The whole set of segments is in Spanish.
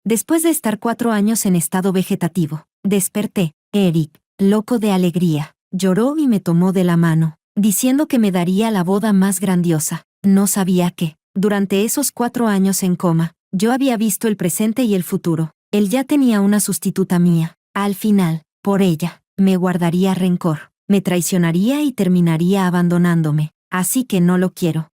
después de estar 4 años en estado vegetativo. Desperté. Eric, loco de alegría, lloró y me tomó de la mano, diciendo que me daría la boda más grandiosa. No sabía que, durante esos 4 años en coma, yo había visto el presente y el futuro. Él ya tenía una sustituta mía. Al final, por ella, me guardaría rencor, me traicionaría y terminaría abandonándome. Así que no lo quiero.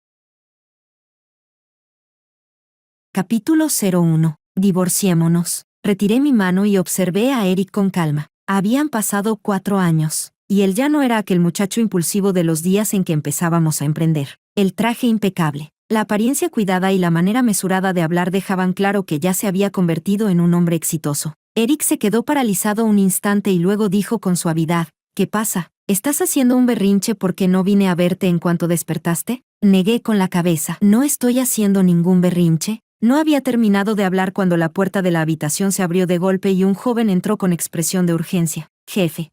Capítulo 01. Divorciémonos. Retiré mi mano y observé a Eric con calma. Habían pasado 4 años, y él ya no era aquel muchacho impulsivo de los días en que empezábamos a emprender. El traje impecable, la apariencia cuidada y la manera mesurada de hablar dejaban claro que ya se había convertido en un hombre exitoso. Eric se quedó paralizado un instante y luego dijo con suavidad: ¿Qué pasa? ¿Estás haciendo un berrinche porque no vine a verte en cuanto despertaste? Negué con la cabeza. No estoy haciendo ningún berrinche. No había terminado de hablar cuando la puerta de la habitación se abrió de golpe y un joven entró con expresión de urgencia. Jefe.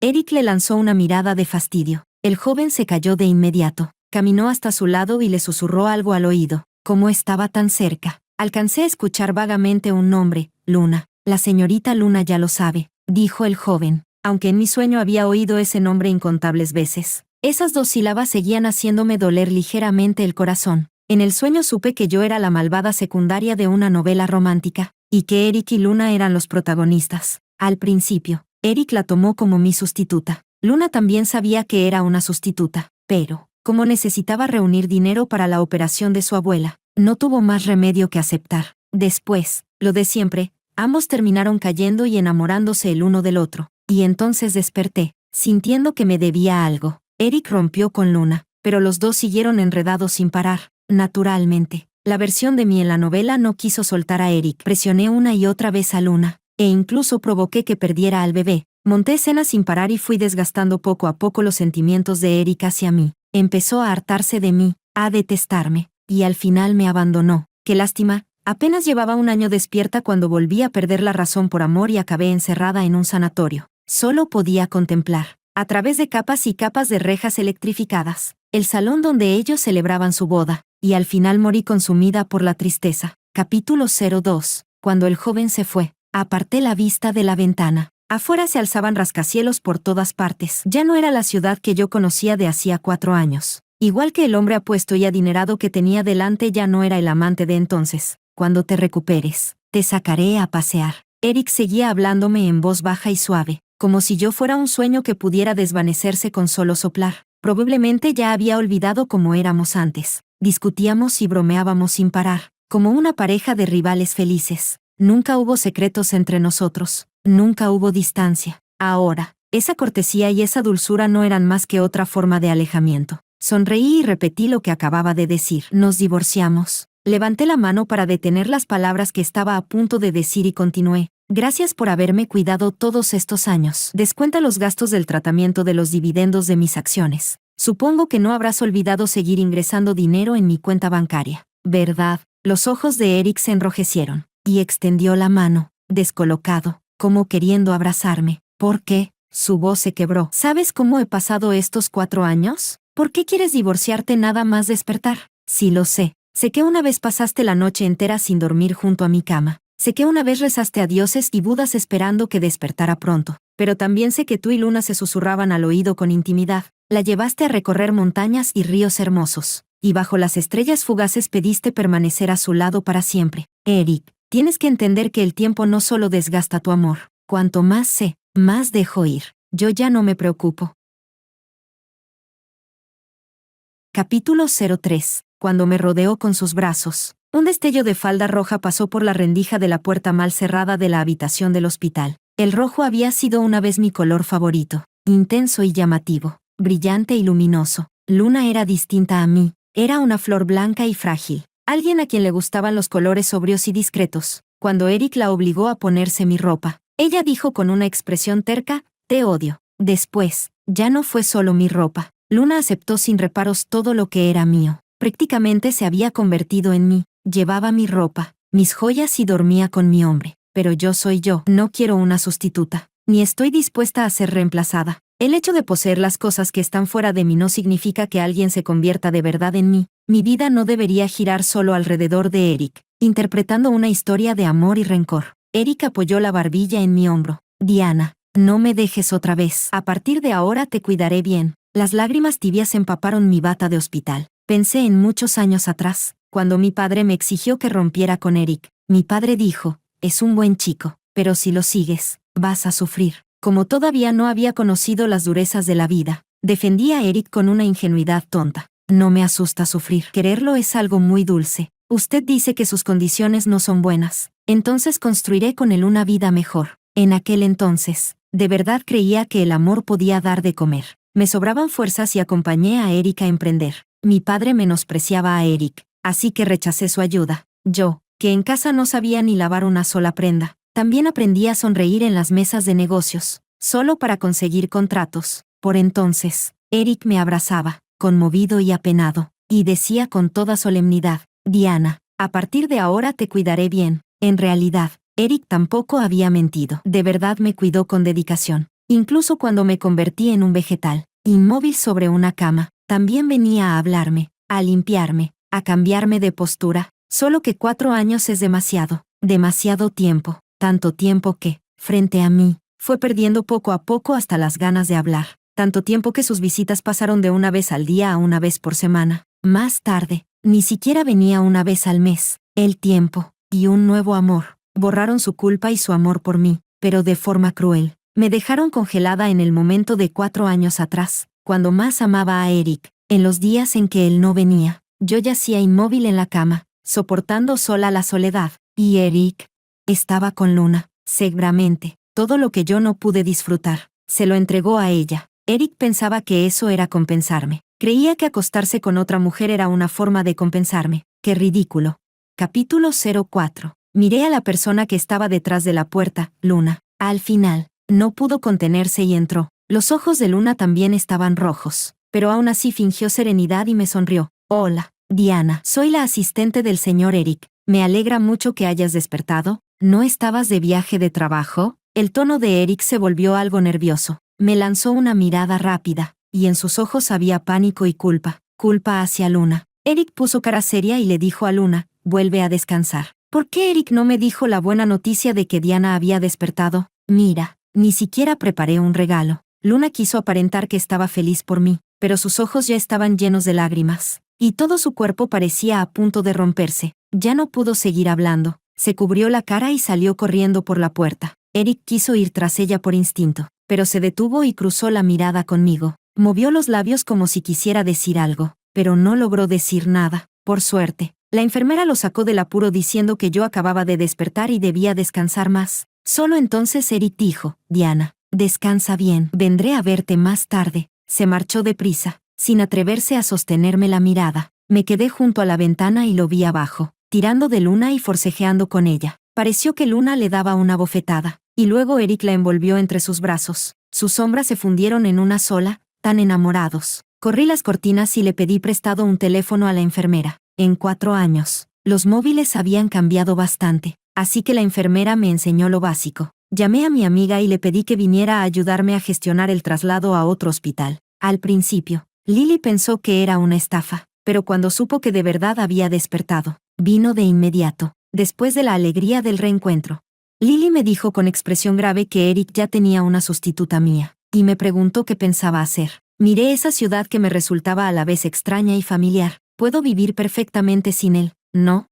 Eric le lanzó una mirada de fastidio. El joven se calló de inmediato. Caminó hasta su lado y le susurró algo al oído. ¿Cómo estaba tan cerca? Alcancé a escuchar vagamente un nombre: Luna. La señorita Luna ya lo sabe, dijo el joven, aunque en mi sueño había oído ese nombre incontables veces. Esas 2 sílabas seguían haciéndome doler ligeramente el corazón. En el sueño supe que yo era la malvada secundaria de una novela romántica, y que Eric y Luna eran los protagonistas. Al principio, Eric la tomó como mi sustituta. Luna también sabía que era una sustituta, pero, como necesitaba reunir dinero para la operación de su abuela, no tuvo más remedio que aceptar. Después, lo de siempre, ambos terminaron cayendo y enamorándose el uno del otro, y entonces desperté, sintiendo que me debía algo. Eric rompió con Luna, pero los dos siguieron enredados sin parar. Naturalmente, la versión de mí en la novela no quiso soltar a Eric. Presioné una y otra vez a Luna, e incluso provoqué que perdiera al bebé. Monté escenas sin parar y fui desgastando poco a poco los sentimientos de Eric hacia mí. Empezó a hartarse de mí, a detestarme, y al final me abandonó. Qué lástima, apenas llevaba 1 año despierta cuando volví a perder la razón por amor y acabé encerrada en un sanatorio. Solo podía contemplar, a través de capas y capas de rejas electrificadas, el salón donde ellos celebraban su boda, y al final morí consumida por la tristeza. Capítulo 02. Cuando el joven se fue, aparté la vista de la ventana. Afuera se alzaban rascacielos por todas partes. Ya no era la ciudad que yo conocía de hacía 4 años. Igual que el hombre apuesto y adinerado que tenía delante ya no era el amante de entonces. Cuando te recuperes, te sacaré a pasear. Eric seguía hablándome en voz baja y suave, como si yo fuera un sueño que pudiera desvanecerse con solo soplar. Probablemente ya había olvidado cómo éramos antes. Discutíamos y bromeábamos sin parar, como una pareja de rivales felices. Nunca hubo secretos entre nosotros, nunca hubo distancia. Ahora, esa cortesía y esa dulzura no eran más que otra forma de alejamiento. Sonreí y repetí lo que acababa de decir. Nos divorciamos. Levanté la mano para detener las palabras que estaba a punto de decir y continué. Gracias por haberme cuidado todos estos años. Descuenta los gastos del tratamiento de los dividendos de mis acciones. Supongo que no habrás olvidado seguir ingresando dinero en mi cuenta bancaria, ¿verdad? Los ojos de Eric se enrojecieron, y extendió la mano, descolocado, como queriendo abrazarme. ¿Por qué? Su voz se quebró. ¿Sabes cómo he pasado estos 4 años? ¿Por qué quieres divorciarte nada más despertar? Sí lo sé. Sé que una vez pasaste la noche entera sin dormir junto a mi cama. Sé que una vez rezaste a dioses y budas esperando que despertara pronto. Pero también sé que tú y Luna se susurraban al oído con intimidad. La llevaste a recorrer montañas y ríos hermosos, y bajo las estrellas fugaces pediste permanecer a su lado para siempre. Eric, tienes que entender que el tiempo no solo desgasta tu amor. Cuanto más sé, más dejo ir. Yo ya no me preocupo. Capítulo 03. Cuando me rodeó con sus brazos, un destello de falda roja pasó por la rendija de la puerta mal cerrada de la habitación del hospital. El rojo había sido una vez mi color favorito, intenso y llamativo, brillante y luminoso. Luna era distinta a mí, era una flor blanca y frágil, alguien a quien le gustaban los colores sobrios y discretos. Cuando Eric la obligó a ponerse mi ropa, ella dijo con una expresión terca: te odio. Después, ya no fue solo mi ropa. Luna aceptó sin reparos todo lo que era mío. Prácticamente se había convertido en mí. Llevaba mi ropa, mis joyas y dormía con mi hombre. Pero yo soy yo, no quiero una sustituta, ni estoy dispuesta a ser reemplazada. El hecho de poseer las cosas que están fuera de mí no significa que alguien se convierta de verdad en mí. Mi vida no debería girar solo alrededor de Eric. interpretando una historia de amor y rencor. Eric apoyó la barbilla en mi hombro. Diana, no me dejes otra vez. A partir de ahora te cuidaré bien. Las lágrimas tibias empaparon mi bata de hospital. Pensé en muchos años atrás, cuando mi padre me exigió que rompiera con Eric. Mi padre dijo, es un buen chico, pero si lo sigues, vas a sufrir. Como todavía no había conocido las durezas de la vida, defendí a Eric con una ingenuidad tonta. No me asusta sufrir. Quererlo es algo muy dulce. Usted dice que sus condiciones no son buenas. Entonces construiré con él una vida mejor. En aquel entonces, de verdad creía que el amor podía dar de comer. Me sobraban fuerzas y acompañé a Eric a emprender. Mi padre menospreciaba a Eric, así que rechacé su ayuda. Yo, que en casa no sabía ni lavar una sola prenda, también aprendí a sonreír en las mesas de negocios, solo para conseguir contratos. Por entonces, Eric me abrazaba, conmovido y apenado, y decía con toda solemnidad, Diana, a partir de ahora te cuidaré bien. En realidad, Eric tampoco había mentido. De verdad me cuidó con dedicación. Incluso cuando me convertí en un vegetal, inmóvil sobre una cama, también venía a hablarme, a limpiarme, a cambiarme de postura. Solo que 4 años es demasiado tiempo, tanto tiempo que, frente a mí, fue perdiendo poco a poco hasta las ganas de hablar. Tanto tiempo que sus visitas pasaron de una vez al día a una vez por semana. Más tarde, ni siquiera venía una vez al mes. El tiempo, y un nuevo amor, borraron su culpa y su amor por mí, pero de forma cruel. Me dejaron congelada en el momento de 4 años atrás, cuando más amaba a Eric. En los días en que él no venía, yo yacía inmóvil en la cama, soportando sola la soledad, y Eric estaba con Luna, seguramente. Todo lo que yo no pude disfrutar, se lo entregó a ella. Eric pensaba que eso era compensarme. Creía que acostarse con otra mujer era una forma de compensarme. ¡Qué ridículo! Capítulo 04. Miré a la persona que estaba detrás de la puerta, Luna. Al final, no pudo contenerse y entró. Los ojos de Luna también estaban rojos, pero aún así fingió serenidad y me sonrió. Hola, Diana. Soy la asistente del señor Eric. Me alegra mucho que hayas despertado. ¿No estabas de viaje de trabajo? El tono de Eric se volvió algo nervioso. Me lanzó una mirada rápida, y en sus ojos había pánico y culpa. Culpa hacia Luna. Eric puso cara seria y le dijo a Luna, vuelve a descansar. ¿Por qué Eric no me dijo la buena noticia de que Diana había despertado? Mira, ni siquiera preparé un regalo. Luna quiso aparentar que estaba feliz por mí, pero sus ojos ya estaban llenos de lágrimas, y todo su cuerpo parecía a punto de romperse. Ya no pudo seguir hablando. Se cubrió la cara y salió corriendo por la puerta. Eric quiso ir tras ella por instinto, pero se detuvo y cruzó la mirada conmigo. Movió los labios como si quisiera decir algo, pero no logró decir nada. Por suerte, la enfermera lo sacó del apuro diciendo que yo acababa de despertar y debía descansar más. Solo entonces Eric dijo, Diana, descansa bien, vendré a verte más tarde. Se marchó deprisa, sin atreverse a sostenerme la mirada. Me quedé junto a la ventana y lo vi abajo, tirando de Luna y forcejeando con ella. Pareció que Luna le daba una bofetada, y luego Eric la envolvió entre sus brazos. Sus sombras se fundieron en una sola, tan enamorados. Corrí las cortinas y le pedí prestado un teléfono a la enfermera. En 4 años, los móviles habían cambiado bastante, así que la enfermera me enseñó lo básico. Llamé a mi amiga y le pedí que viniera a ayudarme a gestionar el traslado a otro hospital. Al principio, Lily pensó que era una estafa, pero cuando supo que de verdad había despertado, vino de inmediato, después de la alegría del reencuentro. Lily me dijo con expresión grave que Eric ya tenía una sustituta mía, y me preguntó qué pensaba hacer. Miré esa ciudad que me resultaba a la vez extraña y familiar. Puedo vivir perfectamente sin él, ¿no?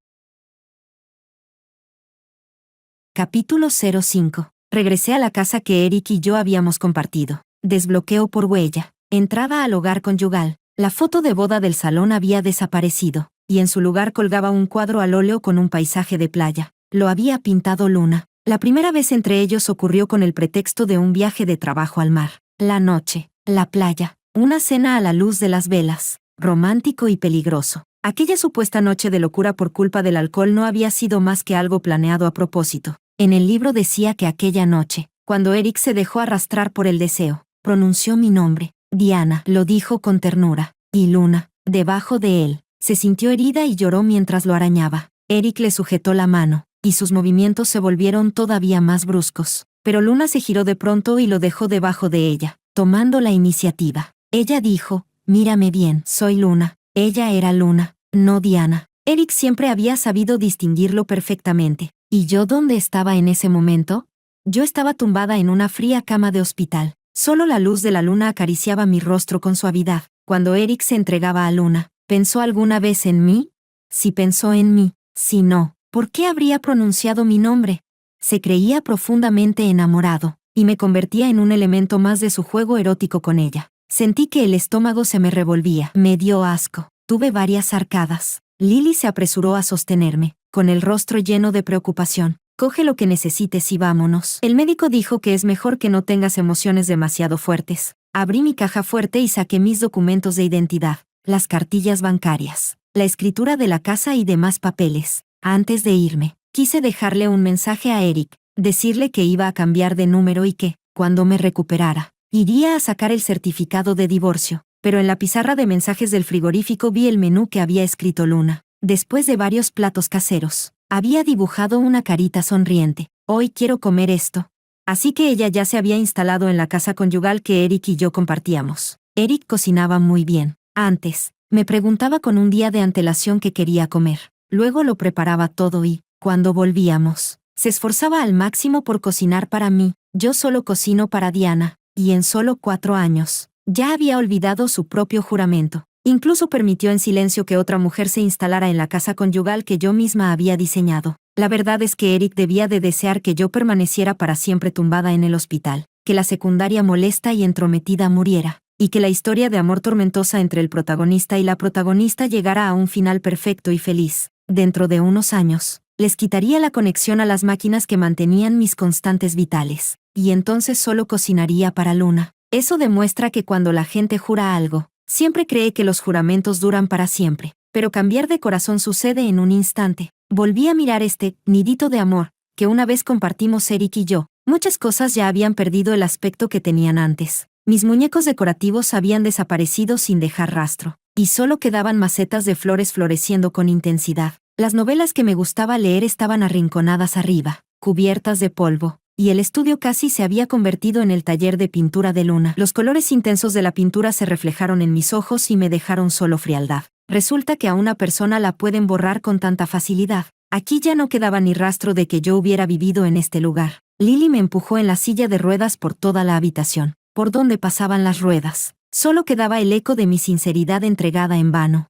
Capítulo 05. Regresé a la casa que Eric y yo habíamos compartido. Desbloqueo por huella. Entrada al hogar conyugal. La foto de boda del salón había desaparecido, y en su lugar colgaba un cuadro al óleo con un paisaje de playa. Lo había pintado Luna. La primera vez entre ellos ocurrió con el pretexto de un viaje de trabajo al mar. La noche, la playa, una cena a la luz de las velas. Romántico y peligroso. Aquella supuesta noche de locura por culpa del alcohol no había sido más que algo planeado a propósito. En el libro decía que aquella noche, cuando Eric se dejó arrastrar por el deseo, pronunció mi nombre. Diana, lo dijo con ternura. Y Luna, debajo de él, se sintió herida y lloró mientras lo arañaba. Eric le sujetó la mano, y sus movimientos se volvieron todavía más bruscos. Pero Luna se giró de pronto y lo dejó debajo de ella, tomando la iniciativa. Ella dijo, mírame bien, soy Luna. Ella era Luna, no Diana. Eric siempre había sabido distinguirlo perfectamente. ¿Y yo dónde estaba en ese momento? Yo estaba tumbada en una fría cama de hospital. Solo la luz de la luna acariciaba mi rostro con suavidad. Cuando Eric se entregaba a Luna, ¿pensó alguna vez en mí? Si pensó en mí, si no, ¿por qué habría pronunciado mi nombre? Se creía profundamente enamorado, y me convertía en un elemento más de su juego erótico con ella. Sentí que el estómago se me revolvía. Me dio asco. Tuve varias arcadas. Lily se apresuró a sostenerme, con el rostro lleno de preocupación. Coge lo que necesites y vámonos. El médico dijo que es mejor que no tengas emociones demasiado fuertes. Abrí mi caja fuerte y saqué mis documentos de identidad, las cartillas bancarias, la escritura de la casa y demás papeles. Antes de irme, quise dejarle un mensaje a Eric, decirle que iba a cambiar de número y que, cuando me recuperara, iría a sacar el certificado de divorcio. Pero en la pizarra de mensajes del frigorífico vi el menú que había escrito Luna. Después de varios platos caseros, había dibujado una carita sonriente. Hoy quiero comer esto. Así que ella ya se había instalado en la casa conyugal que Eric y yo compartíamos. Eric cocinaba muy bien. Antes, me preguntaba con un día de antelación qué quería comer. Luego lo preparaba todo y, cuando volvíamos, se esforzaba al máximo por cocinar para mí. Yo solo cocino para Diana, y en solo 4 años, ya había olvidado su propio juramento. Incluso permitió en silencio que otra mujer se instalara en la casa conyugal que yo misma había diseñado. La verdad es que Eric debía de desear que yo permaneciera para siempre tumbada en el hospital, que la secundaria molesta y entrometida muriera, y que la historia de amor tormentosa entre el protagonista y la protagonista llegara a un final perfecto y feliz. Dentro de unos años, les quitaría la conexión a las máquinas que mantenían mis constantes vitales, y entonces solo cocinaría para Luna. Eso demuestra que cuando la gente jura algo, siempre cree que los juramentos duran para siempre, pero cambiar de corazón sucede en un instante. Volví a mirar este nidito de amor que una vez compartimos Eric y yo. Muchas cosas ya habían perdido el aspecto que tenían antes. Mis muñecos decorativos habían desaparecido sin dejar rastro, y solo quedaban macetas de flores floreciendo con intensidad. Las novelas que me gustaba leer estaban arrinconadas arriba, cubiertas de polvo, y el estudio casi se había convertido en el taller de pintura de Luna. Los colores intensos de la pintura se reflejaron en mis ojos y me dejaron solo frialdad. Resulta que a una persona la pueden borrar con tanta facilidad. Aquí ya no quedaba ni rastro de que yo hubiera vivido en este lugar. Lily me empujó en la silla de ruedas por toda la habitación, por donde pasaban las ruedas. Solo quedaba el eco de mi sinceridad entregada en vano.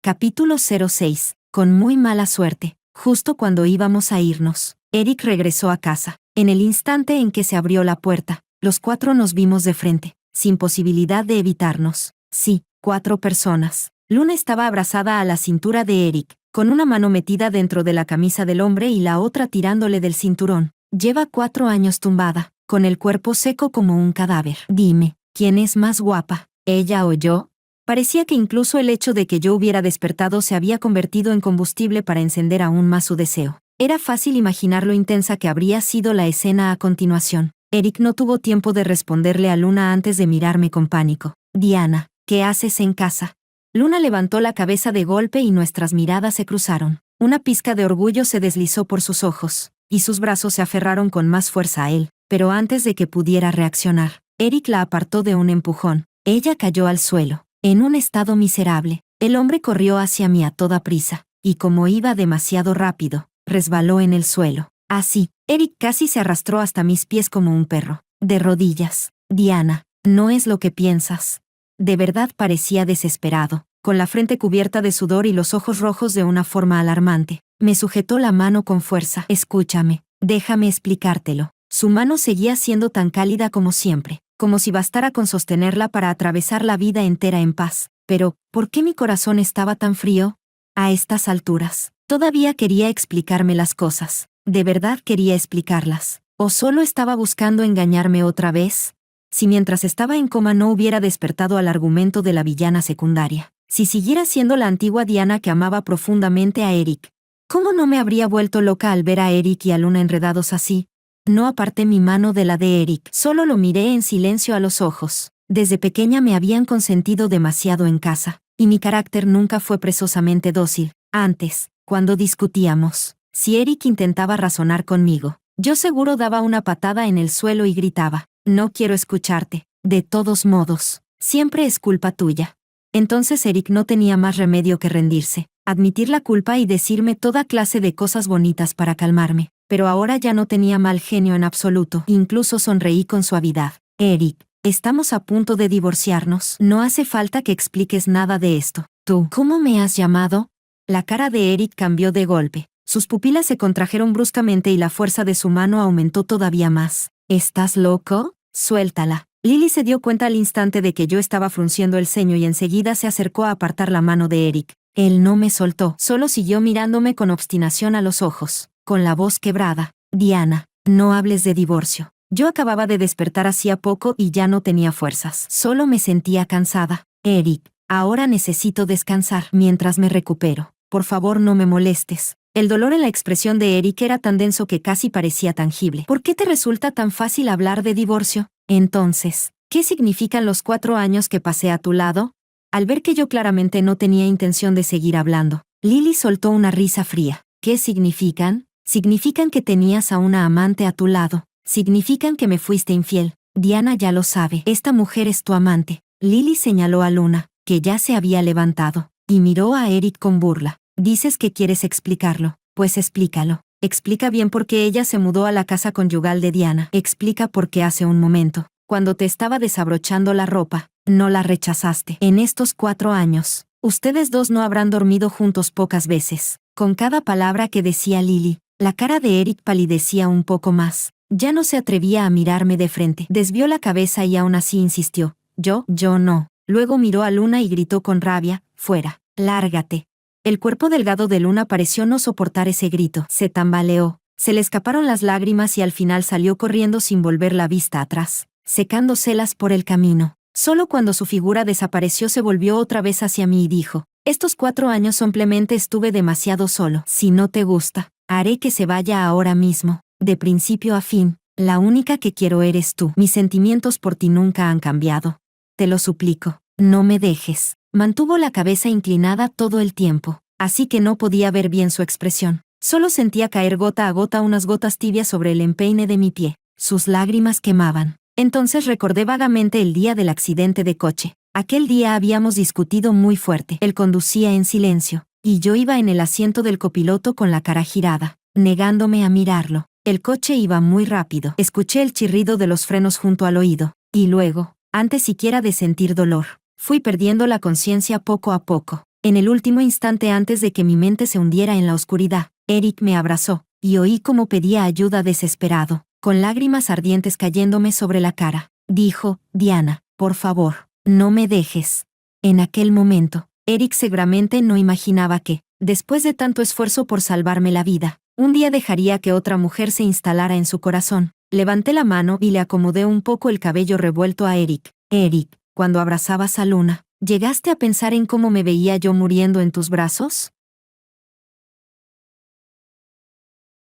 Capítulo 06. Con muy mala suerte. Justo cuando íbamos a irnos, Eric regresó a casa. En el instante en que se abrió la puerta, los 4 nos vimos de frente, sin posibilidad de evitarnos. Sí, 4 personas. Luna estaba abrazada a la cintura de Eric, con una mano metida dentro de la camisa del hombre y la otra tirándole del cinturón. Lleva 4 años tumbada, con el cuerpo seco como un cadáver. Dime, ¿quién es más guapa, ella o yo? Parecía que incluso el hecho de que yo hubiera despertado se había convertido en combustible para encender aún más su deseo. Era fácil imaginar lo intensa que habría sido la escena a continuación. Eric no tuvo tiempo de responderle a Luna antes de mirarme con pánico. Diana, ¿qué haces en casa? Luna levantó la cabeza de golpe y nuestras miradas se cruzaron. Una pizca de orgullo se deslizó por sus ojos, y sus brazos se aferraron con más fuerza a él. Pero antes de que pudiera reaccionar, Eric la apartó de un empujón. Ella cayó al suelo, en un estado miserable. El hombre corrió hacia mí a toda prisa, y como iba demasiado rápido, resbaló en el suelo. Así, Eric casi se arrastró hasta mis pies como un perro. De rodillas. Diana, no es lo que piensas. De verdad parecía desesperado, con la frente cubierta de sudor y los ojos rojos de una forma alarmante. Me sujetó la mano con fuerza. Escúchame, déjame explicártelo. Su mano seguía siendo tan cálida como siempre, como si bastara con sostenerla para atravesar la vida entera en paz. Pero, ¿por qué mi corazón estaba tan frío? A estas alturas, todavía quería explicarme las cosas. ¿De verdad quería explicarlas? ¿O solo estaba buscando engañarme otra vez? Si mientras estaba en coma no hubiera despertado al argumento de la villana secundaria, si siguiera siendo la antigua Diana que amaba profundamente a Eric, ¿cómo no me habría vuelto loca al ver a Eric y a Luna enredados así? No aparté mi mano de la de Eric, solo lo miré en silencio a los ojos. Desde pequeña me habían consentido demasiado en casa, y mi carácter nunca fue precisamente dócil. Antes, cuando discutíamos, si Eric intentaba razonar conmigo, yo seguro daba una patada en el suelo y gritaba, no quiero escucharte. De todos modos, siempre es culpa tuya. Entonces Eric no tenía más remedio que rendirse, admitir la culpa y decirme toda clase de cosas bonitas para calmarme. Pero ahora ya no tenía mal genio en absoluto, incluso sonreí con suavidad. Eric, estamos a punto de divorciarnos. No hace falta que expliques nada de esto. ¿Tú cómo me has llamado? La cara de Eric cambió de golpe. Sus pupilas se contrajeron bruscamente y la fuerza de su mano aumentó todavía más. ¿Estás loco? Suéltala. Lily se dio cuenta al instante de que yo estaba frunciendo el ceño y enseguida se acercó a apartar la mano de Eric. Él no me soltó, solo siguió mirándome con obstinación a los ojos, con la voz quebrada. Diana, no hables de divorcio. Yo acababa de despertar hacía poco y ya no tenía fuerzas. Solo me sentía cansada. Eric, ahora necesito descansar mientras me recupero. Por favor, no me molestes. El dolor en la expresión de Eric era tan denso que casi parecía tangible. ¿Por qué te resulta tan fácil hablar de divorcio? Entonces, ¿qué significan los 4 años que pasé a tu lado? Al ver que yo claramente no tenía intención de seguir hablando, Lily soltó una risa fría. ¿Qué significan? Significan que tenías a una amante a tu lado. Significan que me fuiste infiel. Diana ya lo sabe. Esta mujer es tu amante. Lily señaló a Luna, que ya se había levantado, y miró a Eric con burla. Dices que quieres explicarlo. Pues explícalo. Explica bien por qué ella se mudó a la casa conyugal de Diana. Explica por qué hace un momento, cuando te estaba desabrochando la ropa, no la rechazaste. En estos 4 años, ustedes dos no habrán dormido juntos pocas veces. Con cada palabra que decía Lily, la cara de Eric palidecía un poco más. Ya no se atrevía a mirarme de frente. Desvió la cabeza y aún así insistió. Yo no. Luego miró a Luna y gritó con rabia, fuera, lárgate. El cuerpo delgado de Luna pareció no soportar ese grito. Se tambaleó, se le escaparon las lágrimas y al final salió corriendo sin volver la vista atrás, secándoselas por el camino. Solo cuando su figura desapareció se volvió otra vez hacia mí y dijo, estos 4 años simplemente estuve demasiado solo. Si no te gusta, haré que se vaya ahora mismo, de principio a fin. La única que quiero eres tú. Mis sentimientos por ti nunca han cambiado. Te lo suplico, no me dejes. Mantuvo la cabeza inclinada todo el tiempo, así que no podía ver bien su expresión. Solo sentía caer gota a gota unas gotas tibias sobre el empeine de mi pie. Sus lágrimas quemaban. Entonces recordé vagamente el día del accidente de coche. Aquel día habíamos discutido muy fuerte. Él conducía en silencio, y yo iba en el asiento del copiloto con la cara girada, negándome a mirarlo. El coche iba muy rápido. Escuché el chirrido de los frenos junto al oído, y luego, antes siquiera de sentir dolor, fui perdiendo la conciencia poco a poco. En el último instante antes de que mi mente se hundiera en la oscuridad, Eric me abrazó, y oí cómo pedía ayuda desesperado, con lágrimas ardientes cayéndome sobre la cara. Dijo, Diana, por favor, no me dejes. En aquel momento, Eric seguramente no imaginaba que, después de tanto esfuerzo por salvarme la vida, un día dejaría que otra mujer se instalara en su corazón. Levanté la mano y le acomodé un poco el cabello revuelto a Eric. Eric, cuando abrazabas a Luna, ¿llegaste a pensar en cómo me veía yo muriendo en tus brazos?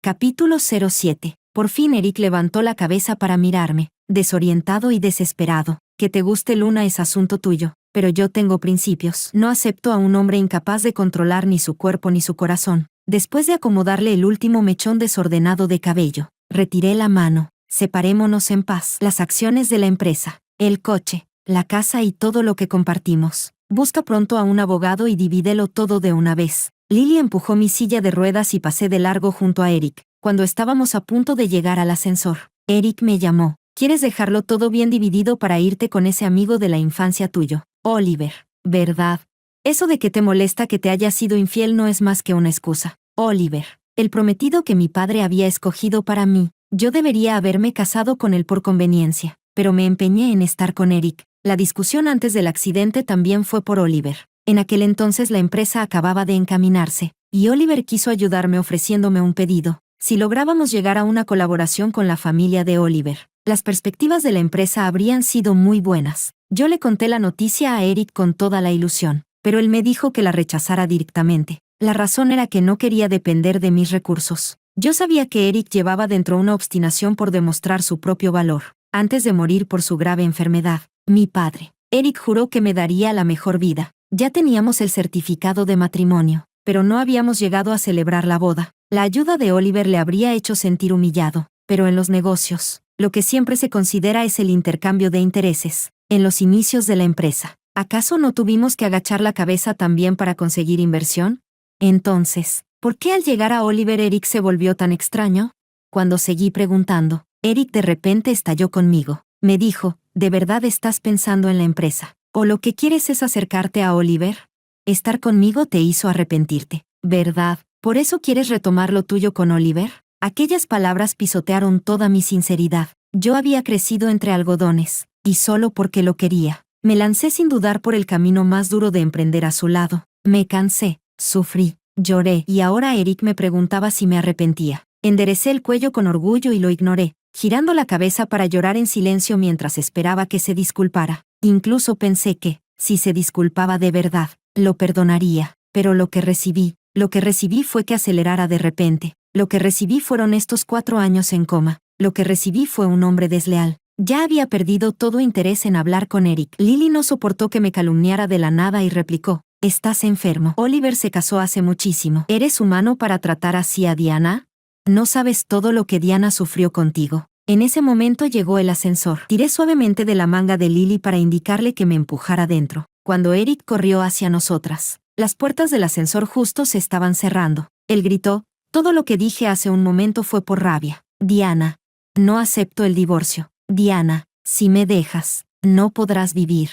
Capítulo 07. Por fin Eric levantó la cabeza para mirarme, desorientado y desesperado. Que te guste Luna es asunto tuyo, pero yo tengo principios. No acepto a un hombre incapaz de controlar ni su cuerpo ni su corazón. Después de acomodarle el último mechón desordenado de cabello, retiré la mano. Separémonos en paz. Las acciones de la empresa, el coche, la casa y todo lo que compartimos. Busca pronto a un abogado y divídelo todo de una vez. Lily empujó mi silla de ruedas y pasé de largo junto a Eric, cuando estábamos a punto de llegar al ascensor. Eric me llamó. ¿Quieres dejarlo todo bien dividido para irte con ese amigo de la infancia tuyo, Oliver? ¿Verdad? Eso de que te molesta que te haya sido infiel no es más que una excusa. Oliver, el prometido que mi padre había escogido para mí. Yo debería haberme casado con él por conveniencia, pero me empeñé en estar con Eric. La discusión antes del accidente también fue por Oliver. En aquel entonces la empresa acababa de encaminarse, y Oliver quiso ayudarme ofreciéndome un pedido. Si lográbamos llegar a una colaboración con la familia de Oliver, las perspectivas de la empresa habrían sido muy buenas. Yo le conté la noticia a Eric con toda la ilusión, pero él me dijo que la rechazara directamente. La razón era que no quería depender de mis recursos. Yo sabía que Eric llevaba dentro una obstinación por demostrar su propio valor. Antes de morir por su grave enfermedad, mi padre, Eric, juró que me daría la mejor vida. Ya teníamos el certificado de matrimonio, pero no habíamos llegado a celebrar la boda. La ayuda de Oliver le habría hecho sentir humillado, pero en los negocios, lo que siempre se considera es el intercambio de intereses. En los inicios de la empresa, ¿Acaso no tuvimos que agachar la cabeza también para conseguir inversión? Entonces, ¿por qué al llegar a Oliver Eric se volvió tan extraño? Cuando seguí preguntando, Eric de repente estalló conmigo. Me dijo, ¿de verdad estás pensando en la empresa? ¿O lo que quieres es acercarte a Oliver? Estar conmigo te hizo arrepentirte, ¿verdad? ¿Por eso quieres retomar lo tuyo con Oliver? Aquellas palabras pisotearon toda mi sinceridad. Yo había crecido entre algodones, y solo porque lo quería, me lancé sin dudar por el camino más duro de emprender a su lado. Me cansé, sufrí, lloré, y ahora Eric me preguntaba si me arrepentía. Enderecé el cuello con orgullo y lo ignoré, girando la cabeza para llorar en silencio mientras esperaba que se disculpara. Incluso pensé que, si se disculpaba de verdad, lo perdonaría, pero lo que recibí fue que acelerara de repente. Lo que recibí fueron estos 4 años en coma. Lo que recibí fue un hombre desleal. Ya había perdido todo interés en hablar con Eric. Lily no soportó que me calumniara de la nada y replicó, «Estás enfermo. Oliver se casó hace muchísimo. ¿Eres humano para tratar así a Diana? No sabes todo lo que Diana sufrió contigo». En ese momento llegó el ascensor. Tiré suavemente de la manga de Lily para indicarle que me empujara dentro. Cuando Eric corrió hacia nosotras, las puertas del ascensor justo se estaban cerrando. Él gritó, «Todo lo que dije hace un momento fue por rabia. Diana, no acepto el divorcio. Diana, si me dejas, no podrás vivir».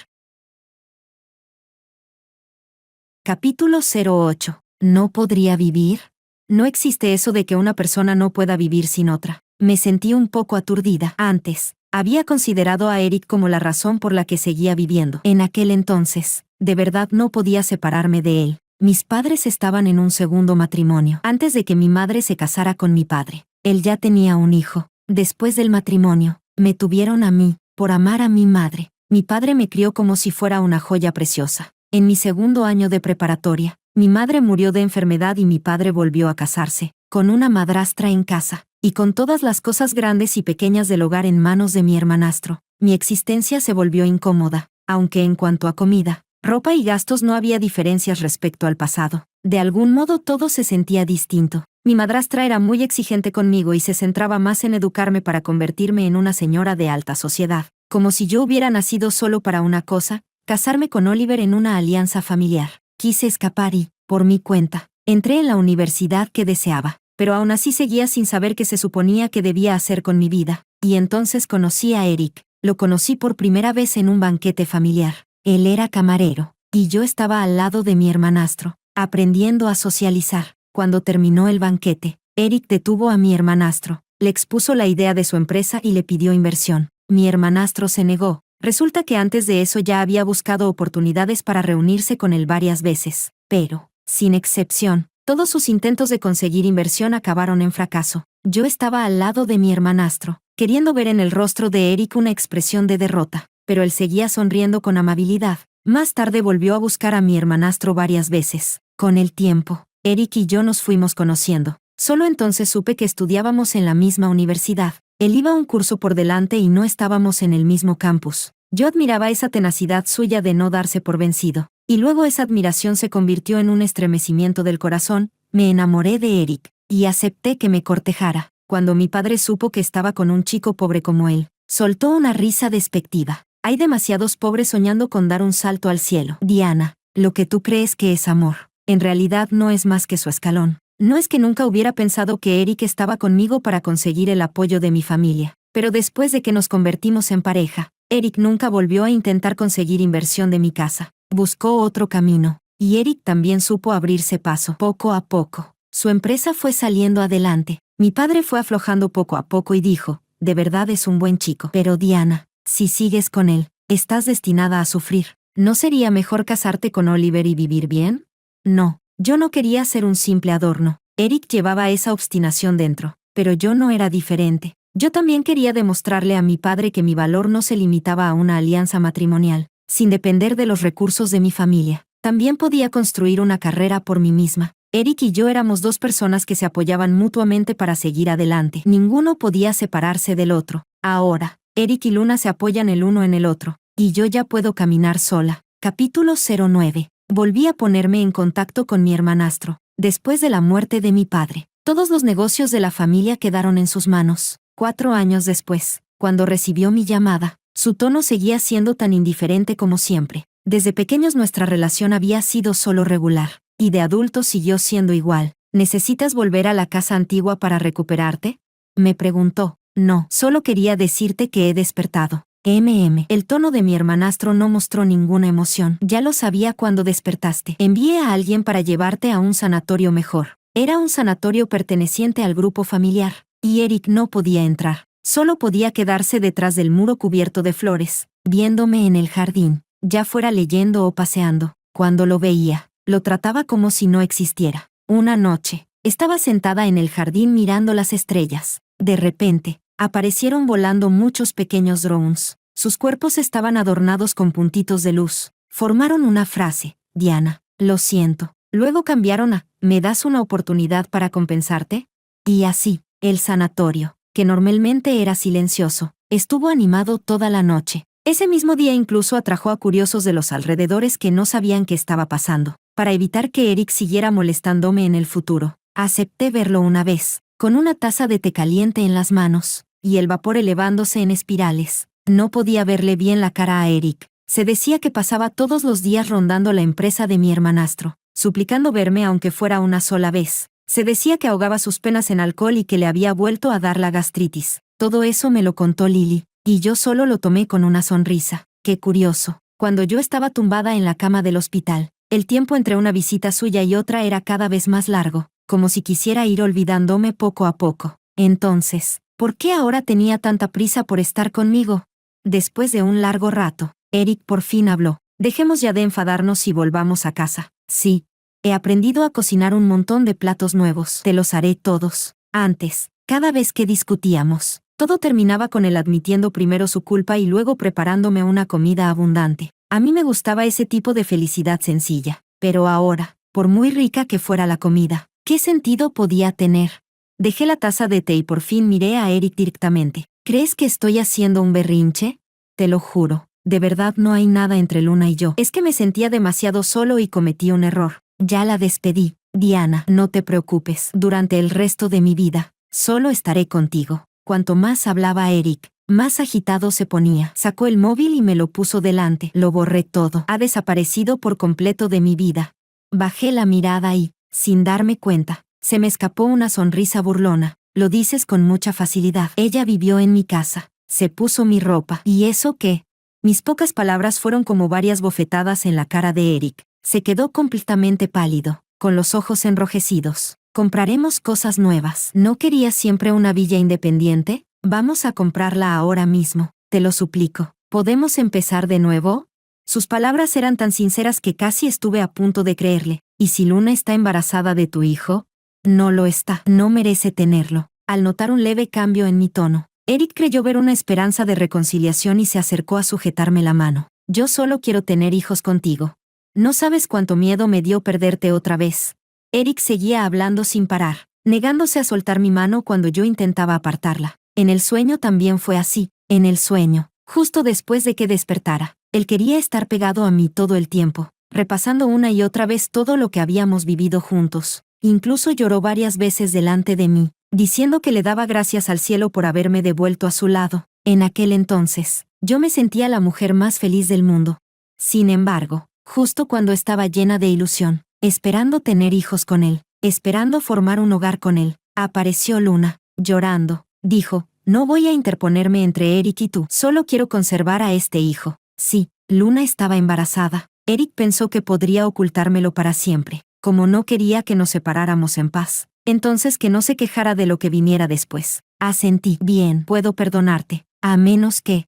Capítulo 08. ¿No podría vivir? No existe eso de que una persona no pueda vivir sin otra. Me sentí un poco aturdida. Antes, había considerado a Eric como la razón por la que seguía viviendo. En aquel entonces, de verdad no podía separarme de él. Mis padres estaban en un segundo matrimonio. Antes de que mi madre se casara con mi padre, él ya tenía un hijo. Después del matrimonio, me tuvieron a mí, por amar a mi madre. Mi padre me crió como si fuera una joya preciosa. En mi segundo año de preparatoria, mi madre murió de enfermedad y mi padre volvió a casarse, con una madrastra en casa, y con todas las cosas grandes y pequeñas del hogar en manos de mi hermanastro. Mi existencia se volvió incómoda, aunque en cuanto a comida, ropa y gastos no había diferencias respecto al pasado. De algún modo todo se sentía distinto. Mi madrastra era muy exigente conmigo y se centraba más en educarme para convertirme en una señora de alta sociedad, como si yo hubiera nacido solo para una cosa, casarme con Oliver en una alianza familiar. Quise escapar y, por mi cuenta, entré en la universidad que deseaba, pero aún así seguía sin saber qué se suponía que debía hacer con mi vida. Y entonces conocí a Eric. Lo conocí por primera vez en un banquete familiar. Él era camarero, y yo estaba al lado de mi hermanastro, aprendiendo a socializar. Cuando terminó el banquete, Eric detuvo a mi hermanastro, le expuso la idea de su empresa y le pidió inversión. Mi hermanastro se negó. Resulta que antes de eso ya había buscado oportunidades para reunirse con él varias veces, pero, sin excepción, todos sus intentos de conseguir inversión acabaron en fracaso. Yo estaba al lado de mi hermanastro, queriendo ver en el rostro de Eric una expresión de derrota, pero él seguía sonriendo con amabilidad. Más tarde volvió a buscar a mi hermanastro varias veces. Con el tiempo, Eric y yo nos fuimos conociendo. Solo entonces supe que estudiábamos en la misma universidad. Él iba un curso por delante y no estábamos en el mismo campus. Yo admiraba esa tenacidad suya de no darse por vencido. Y luego esa admiración se convirtió en un estremecimiento del corazón. Me enamoré de Eric, y acepté que me cortejara. Cuando mi padre supo que estaba con un chico pobre como él, soltó una risa despectiva. Hay demasiados pobres soñando con dar un salto al cielo. Diana, lo que tú crees que es amor, en realidad no es más que su escalón. No es que nunca hubiera pensado que Eric estaba conmigo para conseguir el apoyo de mi familia, pero después de que nos convertimos en pareja, Eric nunca volvió a intentar conseguir inversión de mi casa. Buscó otro camino, y Eric también supo abrirse paso. Poco a poco, su empresa fue saliendo adelante. Mi padre fue aflojando poco a poco y dijo, de verdad es un buen chico. Pero Diana, si sigues con él, estás destinada a sufrir. ¿No sería mejor casarte con Oliver y vivir bien? No. Yo no quería ser un simple adorno. Eric llevaba esa obstinación dentro, pero yo no era diferente. Yo también quería demostrarle a mi padre que mi valor no se limitaba a una alianza matrimonial. Sin depender de los recursos de mi familia, también podía construir una carrera por mí misma. Eric y yo éramos dos personas que se apoyaban mutuamente para seguir adelante. Ninguno podía separarse del otro. Ahora, Eric y Luna se apoyan el uno en el otro, y yo ya puedo caminar sola. Capítulo 09. Volví a ponerme en contacto con mi hermanastro. Después de la muerte de mi padre, todos los negocios de la familia quedaron en sus manos. 4 años después, cuando recibió mi llamada, su tono seguía siendo tan indiferente como siempre. Desde pequeños nuestra relación había sido solo regular, y de adultos siguió siendo igual. ¿Necesitas volver a la casa antigua para recuperarte? Me preguntó. No, solo quería decirte que he despertado. El tono de mi hermanastro no mostró ninguna emoción. Ya lo sabía cuando despertaste. Envié a alguien para llevarte a un sanatorio mejor. Era un sanatorio perteneciente al grupo familiar, y Eric no podía entrar. Solo podía quedarse detrás del muro cubierto de flores, viéndome en el jardín, ya fuera leyendo o paseando. Cuando lo veía, lo trataba como si no existiera. Una noche, estaba sentada en el jardín mirando las estrellas. De repente, aparecieron volando muchos pequeños drones. Sus cuerpos estaban adornados con puntitos de luz. Formaron una frase: Diana, lo siento. Luego cambiaron a: ¿me das una oportunidad para compensarte? Y así, el sanatorio, que normalmente era silencioso, estuvo animado toda la noche. Ese mismo día incluso atrajo a curiosos de los alrededores que no sabían qué estaba pasando. Para evitar que Eric siguiera molestándome en el futuro, acepté verlo una vez, con una taza de té caliente en las manos, y el vapor elevándose en espirales. No podía verle bien la cara a Eric. Se decía que pasaba todos los días rondando la empresa de mi hermanastro, suplicando verme aunque fuera una sola vez. Se decía que ahogaba sus penas en alcohol y que le había vuelto a dar la gastritis. Todo eso me lo contó Lily, y yo solo lo tomé con una sonrisa. Qué curioso. Cuando yo estaba tumbada en la cama del hospital, el tiempo entre una visita suya y otra era cada vez más largo, como si quisiera ir olvidándome poco a poco. Entonces, ¿por qué ahora tenía tanta prisa por estar conmigo? Después de un largo rato, Eric por fin habló. Dejemos ya de enfadarnos y volvamos a casa. Sí. He aprendido a cocinar un montón de platos nuevos. Te los haré todos. Antes, cada vez que discutíamos, todo terminaba con él admitiendo primero su culpa y luego preparándome una comida abundante. A mí me gustaba ese tipo de felicidad sencilla. Pero ahora, por muy rica que fuera la comida, ¿qué sentido podía tener? Dejé la taza de té y por fin miré a Eric directamente. ¿Crees que estoy haciendo un berrinche? Te lo juro. De verdad no hay nada entre Luna y yo. Es que me sentía demasiado solo y cometí un error. Ya la despedí. Diana, no te preocupes. Durante el resto de mi vida, solo estaré contigo. Cuanto más hablaba Eric, más agitado se ponía. Sacó el móvil y me lo puso delante. Lo borré todo. Ha desaparecido por completo de mi vida. Bajé la mirada y, sin darme cuenta, se me escapó una sonrisa burlona. Lo dices con mucha facilidad. Ella vivió en mi casa. Se puso mi ropa. ¿Y eso qué? Mis pocas palabras fueron como varias bofetadas en la cara de Eric. Se quedó completamente pálido, con los ojos enrojecidos. Compraremos cosas nuevas. ¿No querías siempre una villa independiente? Vamos a comprarla ahora mismo. Te lo suplico. ¿Podemos empezar de nuevo? Sus palabras eran tan sinceras que casi estuve a punto de creerle. ¿Y si Luna está embarazada de tu hijo? No lo está. No merece tenerlo. Al notar un leve cambio en mi tono, Eric creyó ver una esperanza de reconciliación y se acercó a sujetarme la mano. Yo solo quiero tener hijos contigo. No sabes cuánto miedo me dio perderte otra vez. Eric seguía hablando sin parar, negándose a soltar mi mano cuando yo intentaba apartarla. En el sueño también fue así. En el sueño, justo después de que despertara, él quería estar pegado a mí todo el tiempo, repasando una y otra vez todo lo que habíamos vivido juntos. Incluso lloró varias veces delante de mí, diciendo que le daba gracias al cielo por haberme devuelto a su lado. En aquel entonces, yo me sentía la mujer más feliz del mundo. Sin embargo, justo cuando estaba llena de ilusión, esperando tener hijos con él, esperando formar un hogar con él, apareció Luna, llorando. Dijo: no voy a interponerme entre Eric y tú, solo quiero conservar a este hijo. Sí, Luna estaba embarazada. Eric pensó que podría ocultármelo para siempre. Como no quería que nos separáramos en paz, entonces que no se quejara de lo que viniera después. Asentí. Bien, puedo perdonarte. A menos que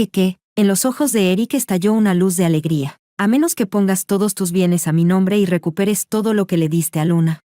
¿qué? En los ojos de Eric estalló una luz de alegría. A menos que pongas todos tus bienes a mi nombre y recuperes todo lo que le diste a Luna.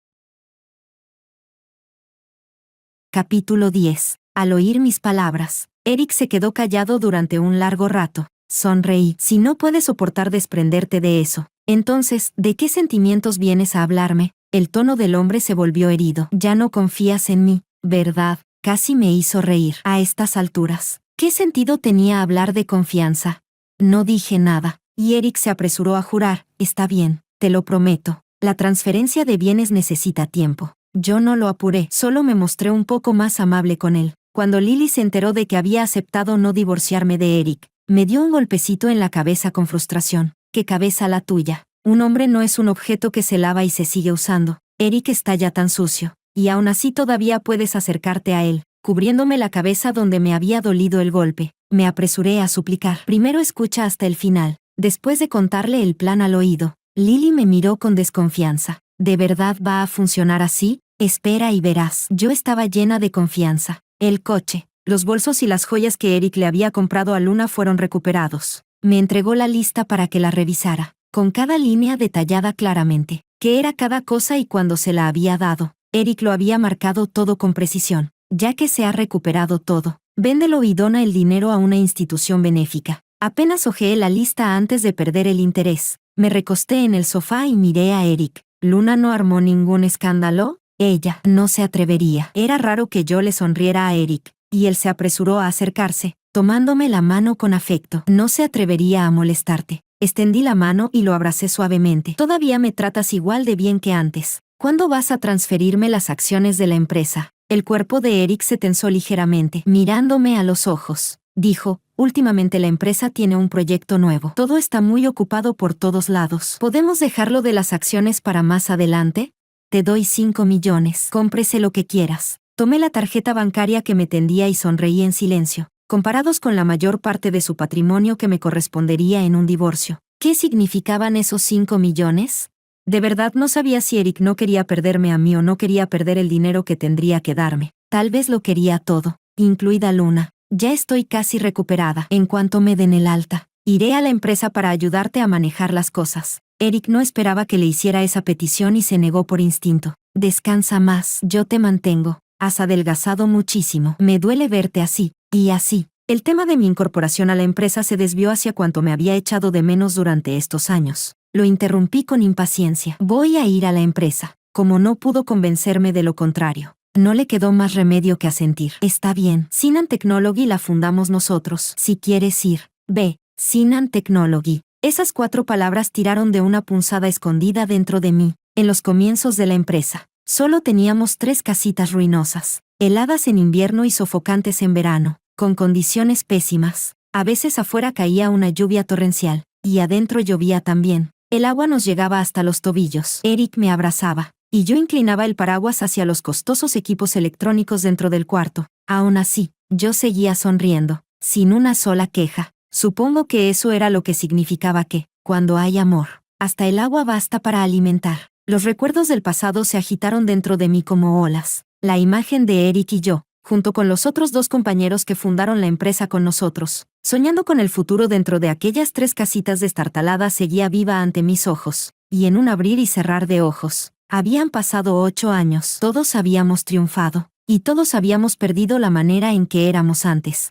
Capítulo 10. Al oír mis palabras, Eric se quedó callado durante un largo rato. Sonreí. Si no puedes soportar desprenderte de eso, entonces, ¿de qué sentimientos vienes a hablarme? El tono del hombre se volvió herido. Ya no confías en mí, ¿verdad? Casi me hizo reír. A estas alturas, ¿qué sentido tenía hablar de confianza? No dije nada, y Eric se apresuró a jurar: está bien, te lo prometo. La transferencia de bienes necesita tiempo. Yo no lo apuré, solo me mostré un poco más amable con él. Cuando Lily se enteró de que había aceptado no divorciarme de Eric, Me dio un golpecito en la cabeza con frustración. ¿Qué cabeza la tuya? Un hombre no es un objeto que se lava y se sigue usando. Eric está ya tan sucio. Y aún así todavía puedes acercarte a él. Cubriéndome la cabeza donde me había dolido el golpe, me apresuré a suplicar. Primero escucha hasta el final. Después de contarle el plan al oído, Lily me miró con desconfianza. ¿De verdad va a funcionar así? Espera y verás. Yo estaba llena de confianza. El coche, los bolsos y las joyas que Eric le había comprado a Luna fueron recuperados. Me entregó la lista para que la revisara, con cada línea detallada claramente, qué era cada cosa y cuándo se la había dado. Eric lo había marcado todo con precisión. Ya que se ha recuperado todo, véndelo y dona el dinero a una institución benéfica. Apenas hojeé la lista antes de perder el interés. Me recosté en el sofá y miré a Eric. ¿Luna no armó ningún escándalo? Ella no se atrevería. Era raro que yo le sonriera a Eric, y él se apresuró a acercarse, tomándome la mano con afecto. No se atrevería a molestarte. Extendí la mano y lo abracé suavemente. Todavía me tratas igual de bien que antes. ¿Cuándo vas a transferirme las acciones de la empresa? El cuerpo de Eric se tensó ligeramente, mirándome a los ojos. Dijo, últimamente la empresa tiene un proyecto nuevo. Todo está muy ocupado por todos lados. ¿Podemos dejarlo de las acciones para más adelante? Te doy 5 millones. Cómprese lo que quieras. Tomé la tarjeta bancaria que me tendía y sonreí en silencio, comparados con la mayor parte de su patrimonio que me correspondería en un divorcio. ¿Qué significaban esos 5 millones? De verdad no sabía si Eric no quería perderme a mí o no quería perder el dinero que tendría que darme. Tal vez lo quería todo, incluida Luna. Ya estoy casi recuperada. En cuanto me den el alta, iré a la empresa para ayudarte a manejar las cosas. Eric no esperaba que le hiciera esa petición y se negó por instinto. Descansa más, yo te mantengo. Has adelgazado muchísimo. Me duele verte así, y así. El tema de mi incorporación a la empresa se desvió hacia cuanto me había echado de menos durante estos años. Lo interrumpí con impaciencia. Voy a ir a la empresa. Como no pudo convencerme de lo contrario, no le quedó más remedio que asentir. Está bien. Sinan Technology la fundamos nosotros. Si quieres ir, ve. Sinan Technology. Esas 4 palabras tiraron de una punzada escondida dentro de mí. En los comienzos de la empresa, solo teníamos 3 casitas ruinosas, heladas en invierno y sofocantes en verano, con condiciones pésimas. A veces afuera caía una lluvia torrencial, y adentro llovía también. El agua nos llegaba hasta los tobillos. Eric me abrazaba, y yo inclinaba el paraguas hacia los costosos equipos electrónicos dentro del cuarto. Aún así, yo seguía sonriendo, sin una sola queja. Supongo que eso era lo que significaba que, cuando hay amor, hasta el agua basta para alimentar. Los recuerdos del pasado se agitaron dentro de mí como olas. La imagen de Eric y yo, junto con los otros 2 compañeros que fundaron la empresa con nosotros, soñando con el futuro dentro de aquellas 3 casitas destartaladas, seguía viva ante mis ojos, y en un abrir y cerrar de ojos. Habían pasado 8 años. Todos habíamos triunfado, y todos habíamos perdido la manera en que éramos antes.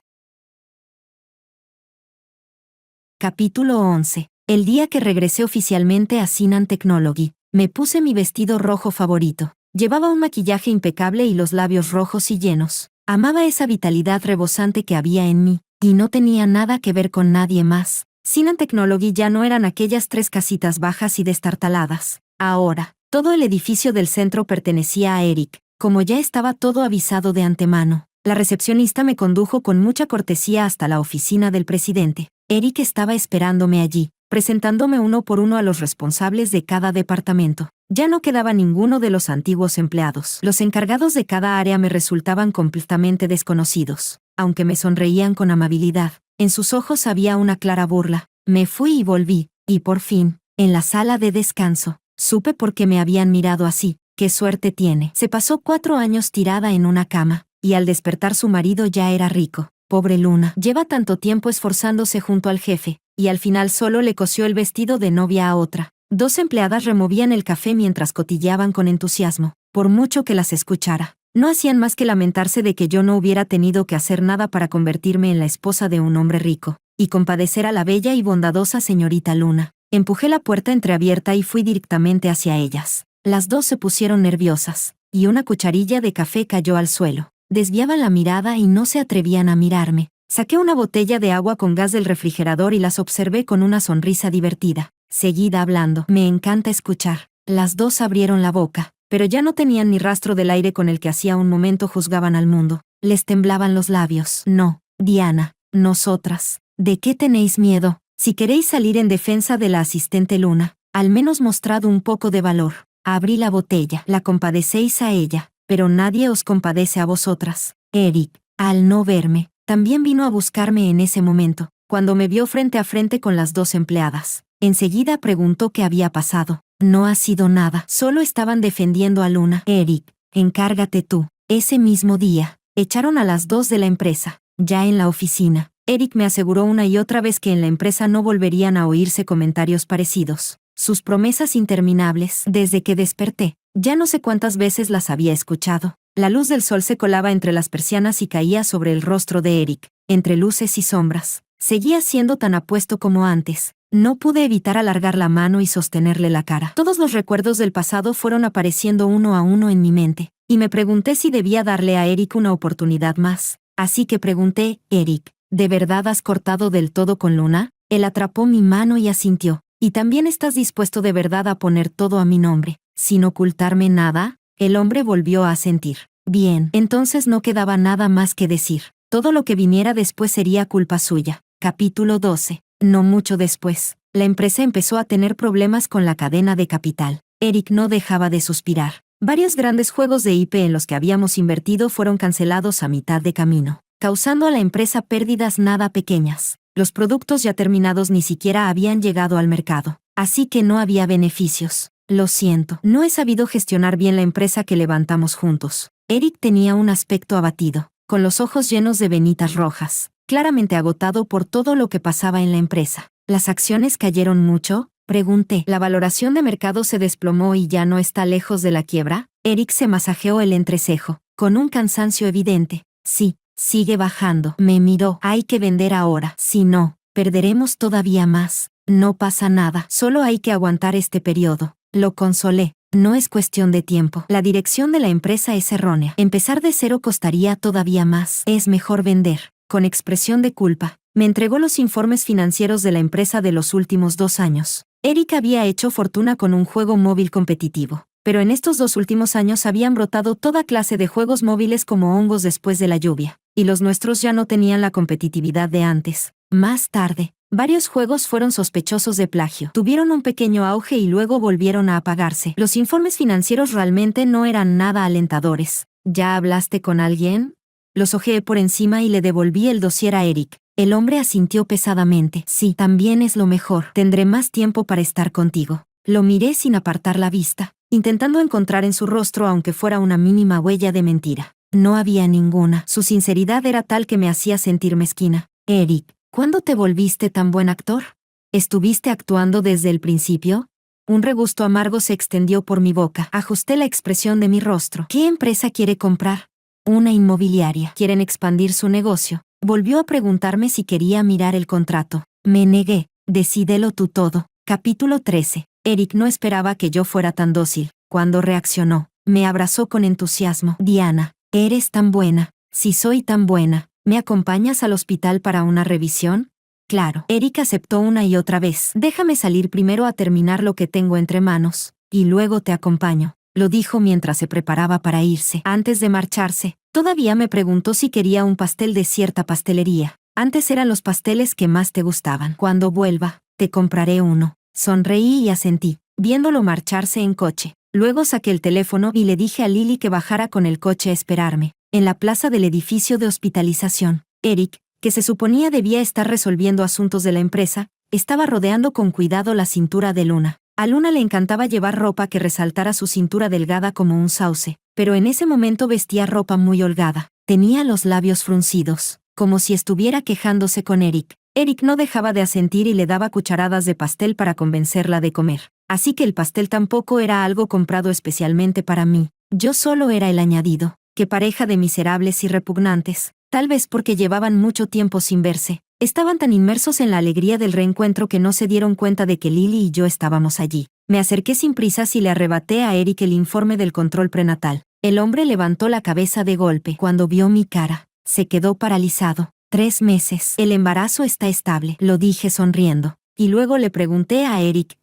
Capítulo 11. El día que regresé oficialmente a Sinan Technology, me puse mi vestido rojo favorito. Llevaba un maquillaje impecable y los labios rojos y llenos. Amaba esa vitalidad rebosante que había en mí, y no tenía nada que ver con nadie más. Sinan Technology ya no eran aquellas 3 casitas bajas y destartaladas. Ahora, todo el edificio del centro pertenecía a Eric. Como ya estaba todo avisado de antemano, la recepcionista me condujo con mucha cortesía hasta la oficina del presidente. Eric estaba esperándome allí, presentándome uno por uno a los responsables de cada departamento. Ya no quedaba ninguno de los antiguos empleados. Los encargados de cada área me resultaban completamente desconocidos. Aunque me sonreían con amabilidad, en sus ojos había una clara burla. Me fui y volví, y por fin, en la sala de descanso, supe por qué me habían mirado así. ¡Qué suerte tiene! Se pasó 4 años tirada en una cama, y al despertar su marido ya era rico. Pobre Luna, lleva tanto tiempo esforzándose junto al jefe, y al final solo le cosió el vestido de novia a otra. 2 empleadas removían el café mientras cotilleaban con entusiasmo. Por mucho que las escuchara, no hacían más que lamentarse de que yo no hubiera tenido que hacer nada para convertirme en la esposa de un hombre rico, y compadecer a la bella y bondadosa señorita Luna. Empujé la puerta entreabierta y fui directamente hacia ellas. Las 2 se pusieron nerviosas, y una cucharilla de café cayó al suelo. Desviaban la mirada y no se atrevían a mirarme. Saqué una botella de agua con gas del refrigerador y las observé con una sonrisa divertida. Seguida hablando. Me encanta escuchar. Las 2 abrieron la boca, pero ya no tenían ni rastro del aire con el que hacía un momento juzgaban al mundo. Les temblaban los labios. No, Diana, nosotras. ¿De qué tenéis miedo? Si queréis salir en defensa de la asistente Luna, al menos mostrad un poco de valor. Abrí la botella. La compadecéis a ella, pero nadie os compadece a vosotras. Eric, al no verme, también vino a buscarme en ese momento, cuando me vio frente a frente con las dos empleadas. Enseguida preguntó qué había pasado. No ha sido nada, solo estaban defendiendo a Luna. Eric, encárgate tú. Ese mismo día, echaron a las dos de la empresa. Ya en la oficina, Eric me aseguró una y otra vez que en la empresa no volverían a oírse comentarios parecidos. Sus promesas interminables, desde que desperté, ya no sé cuántas veces las había escuchado. La luz del sol se colaba entre las persianas y caía sobre el rostro de Eric, entre luces y sombras. Seguía siendo tan apuesto como antes. No pude evitar alargar la mano y sostenerle la cara. Todos los recuerdos del pasado fueron apareciendo uno a uno en mi mente, y me pregunté si debía darle a Eric una oportunidad más. Así que pregunté, Eric, ¿de verdad has cortado del todo con Luna? Él atrapó mi mano y asintió. ¿Y también estás dispuesto de verdad a poner todo a mi nombre, sin ocultarme nada? El hombre volvió a asentir. Bien, entonces no quedaba nada más que decir. Todo lo que viniera después sería culpa suya. Capítulo 12. No mucho después, la empresa empezó a tener problemas con la cadena de capital. Eric no dejaba de suspirar. Varios grandes juegos de IP en los que habíamos invertido fueron cancelados a mitad de camino, causando a la empresa pérdidas nada pequeñas. Los productos ya terminados ni siquiera habían llegado al mercado, así que no había beneficios. Lo siento, no he sabido gestionar bien la empresa que levantamos juntos. Eric tenía un aspecto abatido, con los ojos llenos de venitas rojas, claramente agotado por todo lo que pasaba en la empresa. ¿Las acciones cayeron mucho?, pregunté. ¿La valoración de mercado se desplomó y ya no está lejos de la quiebra? Eric se masajeó el entrecejo, con un cansancio evidente. Sí, sigue bajando. Me miró. Hay que vender ahora. Si no, perderemos todavía más. No pasa nada, solo hay que aguantar este periodo. Lo consolé. No es cuestión de tiempo. La dirección de la empresa es errónea. Empezar de cero costaría todavía más. Es mejor vender. Con expresión de culpa, me entregó los informes financieros de la empresa de los últimos 2 años. Eric había hecho fortuna con un juego móvil competitivo, pero en estos 2 últimos años habían brotado toda clase de juegos móviles como hongos después de la lluvia, y los nuestros ya no tenían la competitividad de antes. Más tarde, varios juegos fueron sospechosos de plagio. Tuvieron un pequeño auge y luego volvieron a apagarse. Los informes financieros realmente no eran nada alentadores. ¿Ya hablaste con alguien? Los hojeé por encima y le devolví el dossier a Eric. El hombre asintió pesadamente. Sí, también es lo mejor. Tendré más tiempo para estar contigo. Lo miré sin apartar la vista, intentando encontrar en su rostro aunque fuera una mínima huella de mentira. No había ninguna. Su sinceridad era tal que me hacía sentir mezquina. Eric, ¿cuándo te volviste tan buen actor? ¿Estuviste actuando desde el principio? Un regusto amargo se extendió por mi boca. Ajusté la expresión de mi rostro. ¿Qué empresa quiere comprar? Una inmobiliaria. ¿Quieren expandir su negocio? Volvió a preguntarme si quería mirar el contrato. Me negué. Decídelo tú todo. Capítulo 13. Eric no esperaba que yo fuera tan dócil. Cuando reaccionó, me abrazó con entusiasmo. Diana, eres tan buena. Si soy tan buena, ¿me acompañas al hospital para una revisión? Claro. Eric aceptó una y otra vez. Déjame salir primero a terminar lo que tengo entre manos, y luego te acompaño. Lo dijo mientras se preparaba para irse. Antes de marcharse, todavía me preguntó si quería un pastel de cierta pastelería. Antes eran los pasteles que más te gustaban. Cuando vuelva, te compraré uno. Sonreí y asentí, viéndolo marcharse en coche. Luego saqué el teléfono y le dije a Lily que bajara con el coche a esperarme, en la plaza del edificio de hospitalización. Eric, que se suponía debía estar resolviendo asuntos de la empresa, estaba rodeando con cuidado la cintura de Luna. A Luna le encantaba llevar ropa que resaltara su cintura delgada como un sauce, pero en ese momento vestía ropa muy holgada. Tenía los labios fruncidos, como si estuviera quejándose con Eric. Eric no dejaba de asentir y le daba cucharadas de pastel para convencerla de comer. Así que el pastel tampoco era algo comprado especialmente para mí. Yo solo era el añadido. Qué pareja de miserables y repugnantes. Tal vez porque llevaban mucho tiempo sin verse. Estaban tan inmersos en la alegría del reencuentro que no se dieron cuenta de que Lily y yo estábamos allí. Me acerqué sin prisas y le arrebaté a Eric el informe del control prenatal. El hombre levantó la cabeza de golpe. Cuando vio mi cara, se quedó paralizado. 3 meses. El embarazo está estable, lo dije sonriendo. Y luego le pregunté a Eric,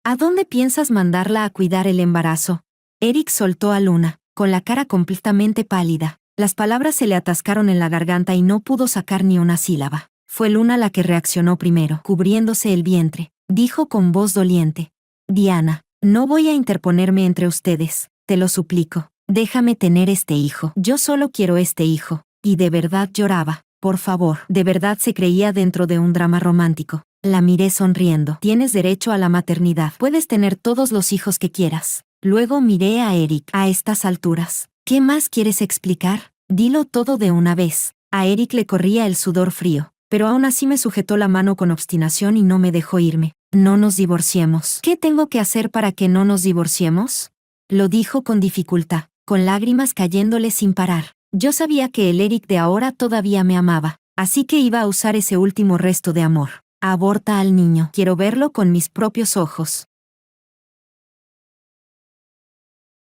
¿a dónde piensas mandarla a cuidar el embarazo? Eric soltó a Luna, con la cara completamente pálida. Las palabras se le atascaron en la garganta y no pudo sacar ni una sílaba. Fue Luna la que reaccionó primero, cubriéndose el vientre. Dijo con voz doliente. Diana, no voy a interponerme entre ustedes, te lo suplico. Déjame tener este hijo. Yo solo quiero este hijo. Y de verdad lloraba. Por favor. De verdad se creía dentro de un drama romántico. La miré sonriendo. Tienes derecho a la maternidad. Puedes tener todos los hijos que quieras. Luego miré a Eric. A estas alturas, ¿qué más quieres explicar? Dilo todo de una vez. A Eric le corría el sudor frío, pero aún así me sujetó la mano con obstinación y no me dejó irme. No nos divorciemos. ¿Qué tengo que hacer para que no nos divorciemos? Lo dijo con dificultad, con lágrimas cayéndole sin parar. Yo sabía que el Eric de ahora todavía me amaba, así que iba a usar ese último resto de amor. Aborta al niño. Quiero verlo con mis propios ojos.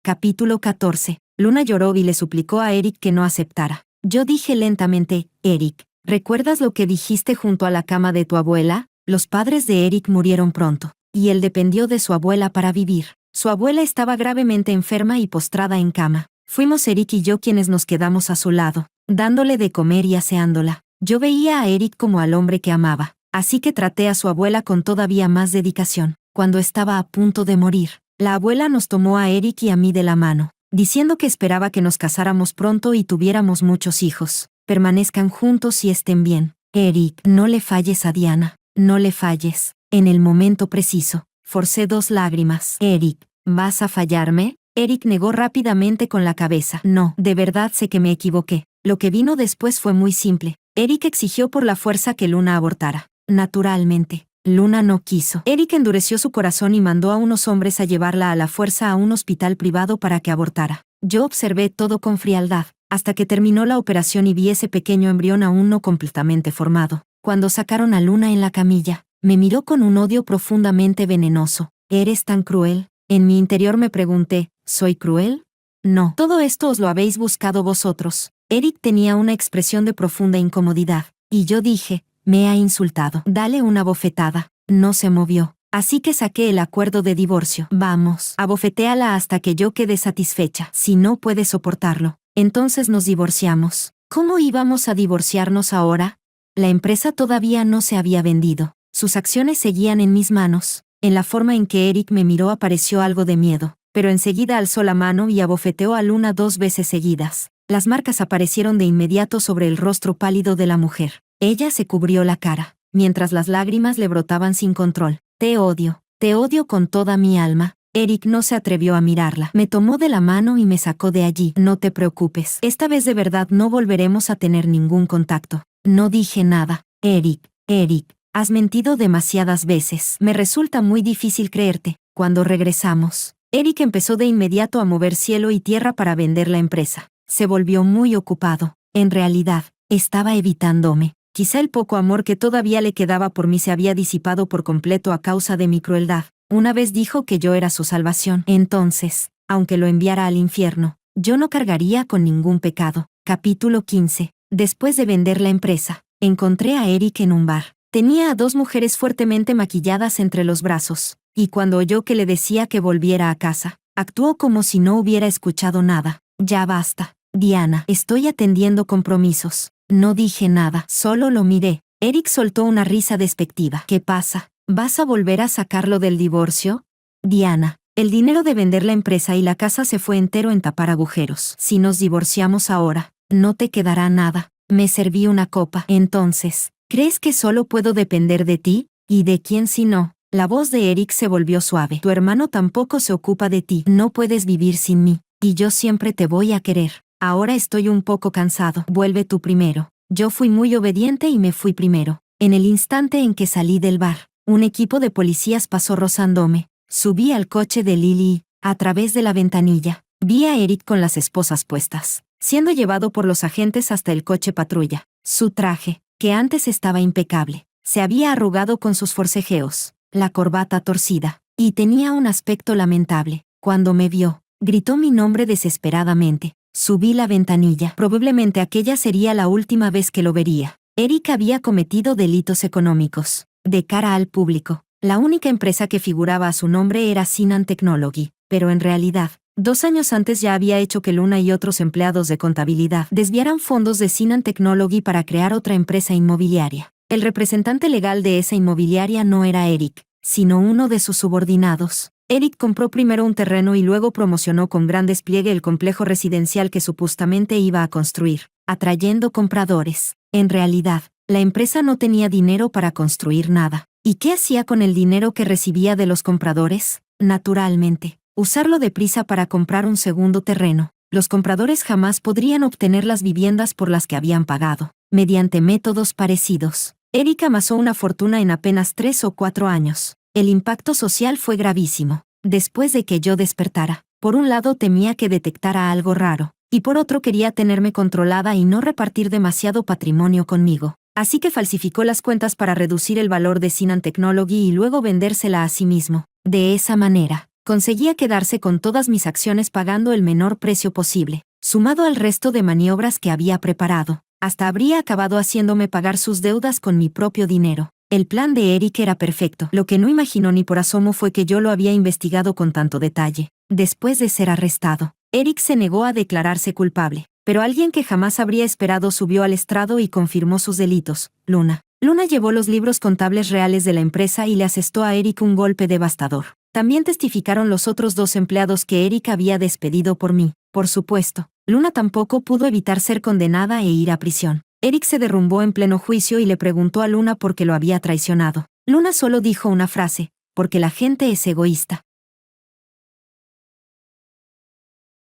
Capítulo 14. Luna lloró y le suplicó a Eric que no aceptara. Yo dije lentamente, Eric, ¿recuerdas lo que dijiste junto a la cama de tu abuela? Los padres de Eric murieron pronto, y él dependió de su abuela para vivir. Su abuela estaba gravemente enferma y postrada en cama. Fuimos Eric y yo quienes nos quedamos a su lado, dándole de comer y aseándola. Yo veía a Eric como al hombre que amaba, así que traté a su abuela con todavía más dedicación. Cuando estaba a punto de morir, la abuela nos tomó a Eric y a mí de la mano, diciendo que esperaba que nos casáramos pronto y tuviéramos muchos hijos. Permanezcan juntos y estén bien. Eric, no le falles a Diana. No le falles. En el momento preciso, forcé 2 lágrimas. Eric, ¿vas a fallarme? Eric negó rápidamente con la cabeza. No, de verdad sé que me equivoqué. Lo que vino después fue muy simple. Eric exigió por la fuerza que Luna abortara. Naturalmente, Luna no quiso. Eric endureció su corazón y mandó a unos hombres a llevarla a la fuerza a un hospital privado para que abortara. Yo observé todo con frialdad, hasta que terminó la operación y vi ese pequeño embrión aún no completamente formado. Cuando sacaron a Luna en la camilla, me miró con un odio profundamente venenoso. ¿Eres tan cruel? En mi interior me pregunté, ¿soy cruel? No. Todo esto os lo habéis buscado vosotros. Eric tenía una expresión de profunda incomodidad, y yo dije, me ha insultado. Dale una bofetada. No se movió. Así que saqué el acuerdo de divorcio. Vamos, abofetéala hasta que yo quede satisfecha. Si no puede soportarlo, entonces nos divorciamos. ¿Cómo íbamos a divorciarnos ahora? La empresa todavía no se había vendido. Sus acciones seguían en mis manos. En la forma en que Eric me miró apareció algo de miedo, pero enseguida alzó la mano y abofeteó a Luna 2 veces seguidas. Las marcas aparecieron de inmediato sobre el rostro pálido de la mujer. Ella se cubrió la cara, mientras las lágrimas le brotaban sin control. Te odio con toda mi alma. Eric no se atrevió a mirarla. Me tomó de la mano y me sacó de allí. No te preocupes. Esta vez de verdad no volveremos a tener ningún contacto. No dije nada. Eric, has mentido demasiadas veces. Me resulta muy difícil creerte. Cuando regresamos, Eric empezó de inmediato a mover cielo y tierra para vender la empresa. Se volvió muy ocupado. En realidad, estaba evitándome. Quizá el poco amor que todavía le quedaba por mí se había disipado por completo a causa de mi crueldad. Una vez dijo que yo era su salvación. Entonces, aunque lo enviara al infierno, yo no cargaría con ningún pecado. Capítulo 15. Después de vender la empresa, encontré a Eric en un bar. Tenía a 2 mujeres fuertemente maquilladas entre los brazos, y cuando oyó que le decía que volviera a casa, actuó como si no hubiera escuchado nada. Ya basta, Diana, estoy atendiendo compromisos. No dije nada, solo lo miré. Eric soltó una risa despectiva. ¿Qué pasa? ¿Vas a volver a sacarlo del divorcio? Diana, el dinero de vender la empresa y la casa se fue entero en tapar agujeros. Si nos divorciamos ahora, no te quedará nada. Me serví una copa. Entonces, ¿crees que solo puedo depender de ti? ¿Y de quién si no? La voz de Eric se volvió suave. Tu hermano tampoco se ocupa de ti. No puedes vivir sin mí. Y yo siempre te voy a querer. Ahora estoy un poco cansado. Vuelve tú primero. Yo fui muy obediente y me fui primero. En el instante en que salí del bar, un equipo de policías pasó rozándome. Subí al coche de Lily y, a través de la ventanilla, vi a Eric con las esposas puestas, siendo llevado por los agentes hasta el coche patrulla. Su traje, que antes estaba impecable, se había arrugado con sus forcejeos, la corbata torcida, y tenía un aspecto lamentable. Cuando me vio, gritó mi nombre desesperadamente. Subí la ventanilla. Probablemente aquella sería la última vez que lo vería. Eric había cometido delitos económicos. De cara al público, la única empresa que figuraba a su nombre era Sinan Technology, pero en realidad, 2 años antes ya había hecho que Luna y otros empleados de contabilidad desviaran fondos de Sinan Technology para crear otra empresa inmobiliaria. El representante legal de esa inmobiliaria no era Eric, sino uno de sus subordinados. Eric compró primero un terreno y luego promocionó con gran despliegue el complejo residencial que supuestamente iba a construir, atrayendo compradores. En realidad, la empresa no tenía dinero para construir nada. ¿Y qué hacía con el dinero que recibía de los compradores? Naturalmente, usarlo deprisa para comprar un segundo terreno. Los compradores jamás podrían obtener las viviendas por las que habían pagado, mediante métodos parecidos. Eric amasó una fortuna en apenas 3 o 4 años. El impacto social fue gravísimo. Después de que yo despertara, por un lado temía que detectara algo raro, y por otro quería tenerme controlada y no repartir demasiado patrimonio conmigo. Así que falsificó las cuentas para reducir el valor de Sinan Technology y luego vendérsela a sí mismo. De esa manera, conseguía quedarse con todas mis acciones pagando el menor precio posible, sumado al resto de maniobras que había preparado. Hasta habría acabado haciéndome pagar sus deudas con mi propio dinero. El plan de Eric era perfecto. Lo que no imaginó ni por asomo fue que yo lo había investigado con tanto detalle. Después de ser arrestado, Eric se negó a declararse culpable, pero alguien que jamás habría esperado subió al estrado y confirmó sus delitos, Luna. Luna llevó los libros contables reales de la empresa y le asestó a Eric un golpe devastador. También testificaron los otros 2 empleados que Eric había despedido por mí. Por supuesto, Luna tampoco pudo evitar ser condenada e ir a prisión. Eric se derrumbó en pleno juicio y le preguntó a Luna por qué lo había traicionado. Luna solo dijo una frase: porque la gente es egoísta.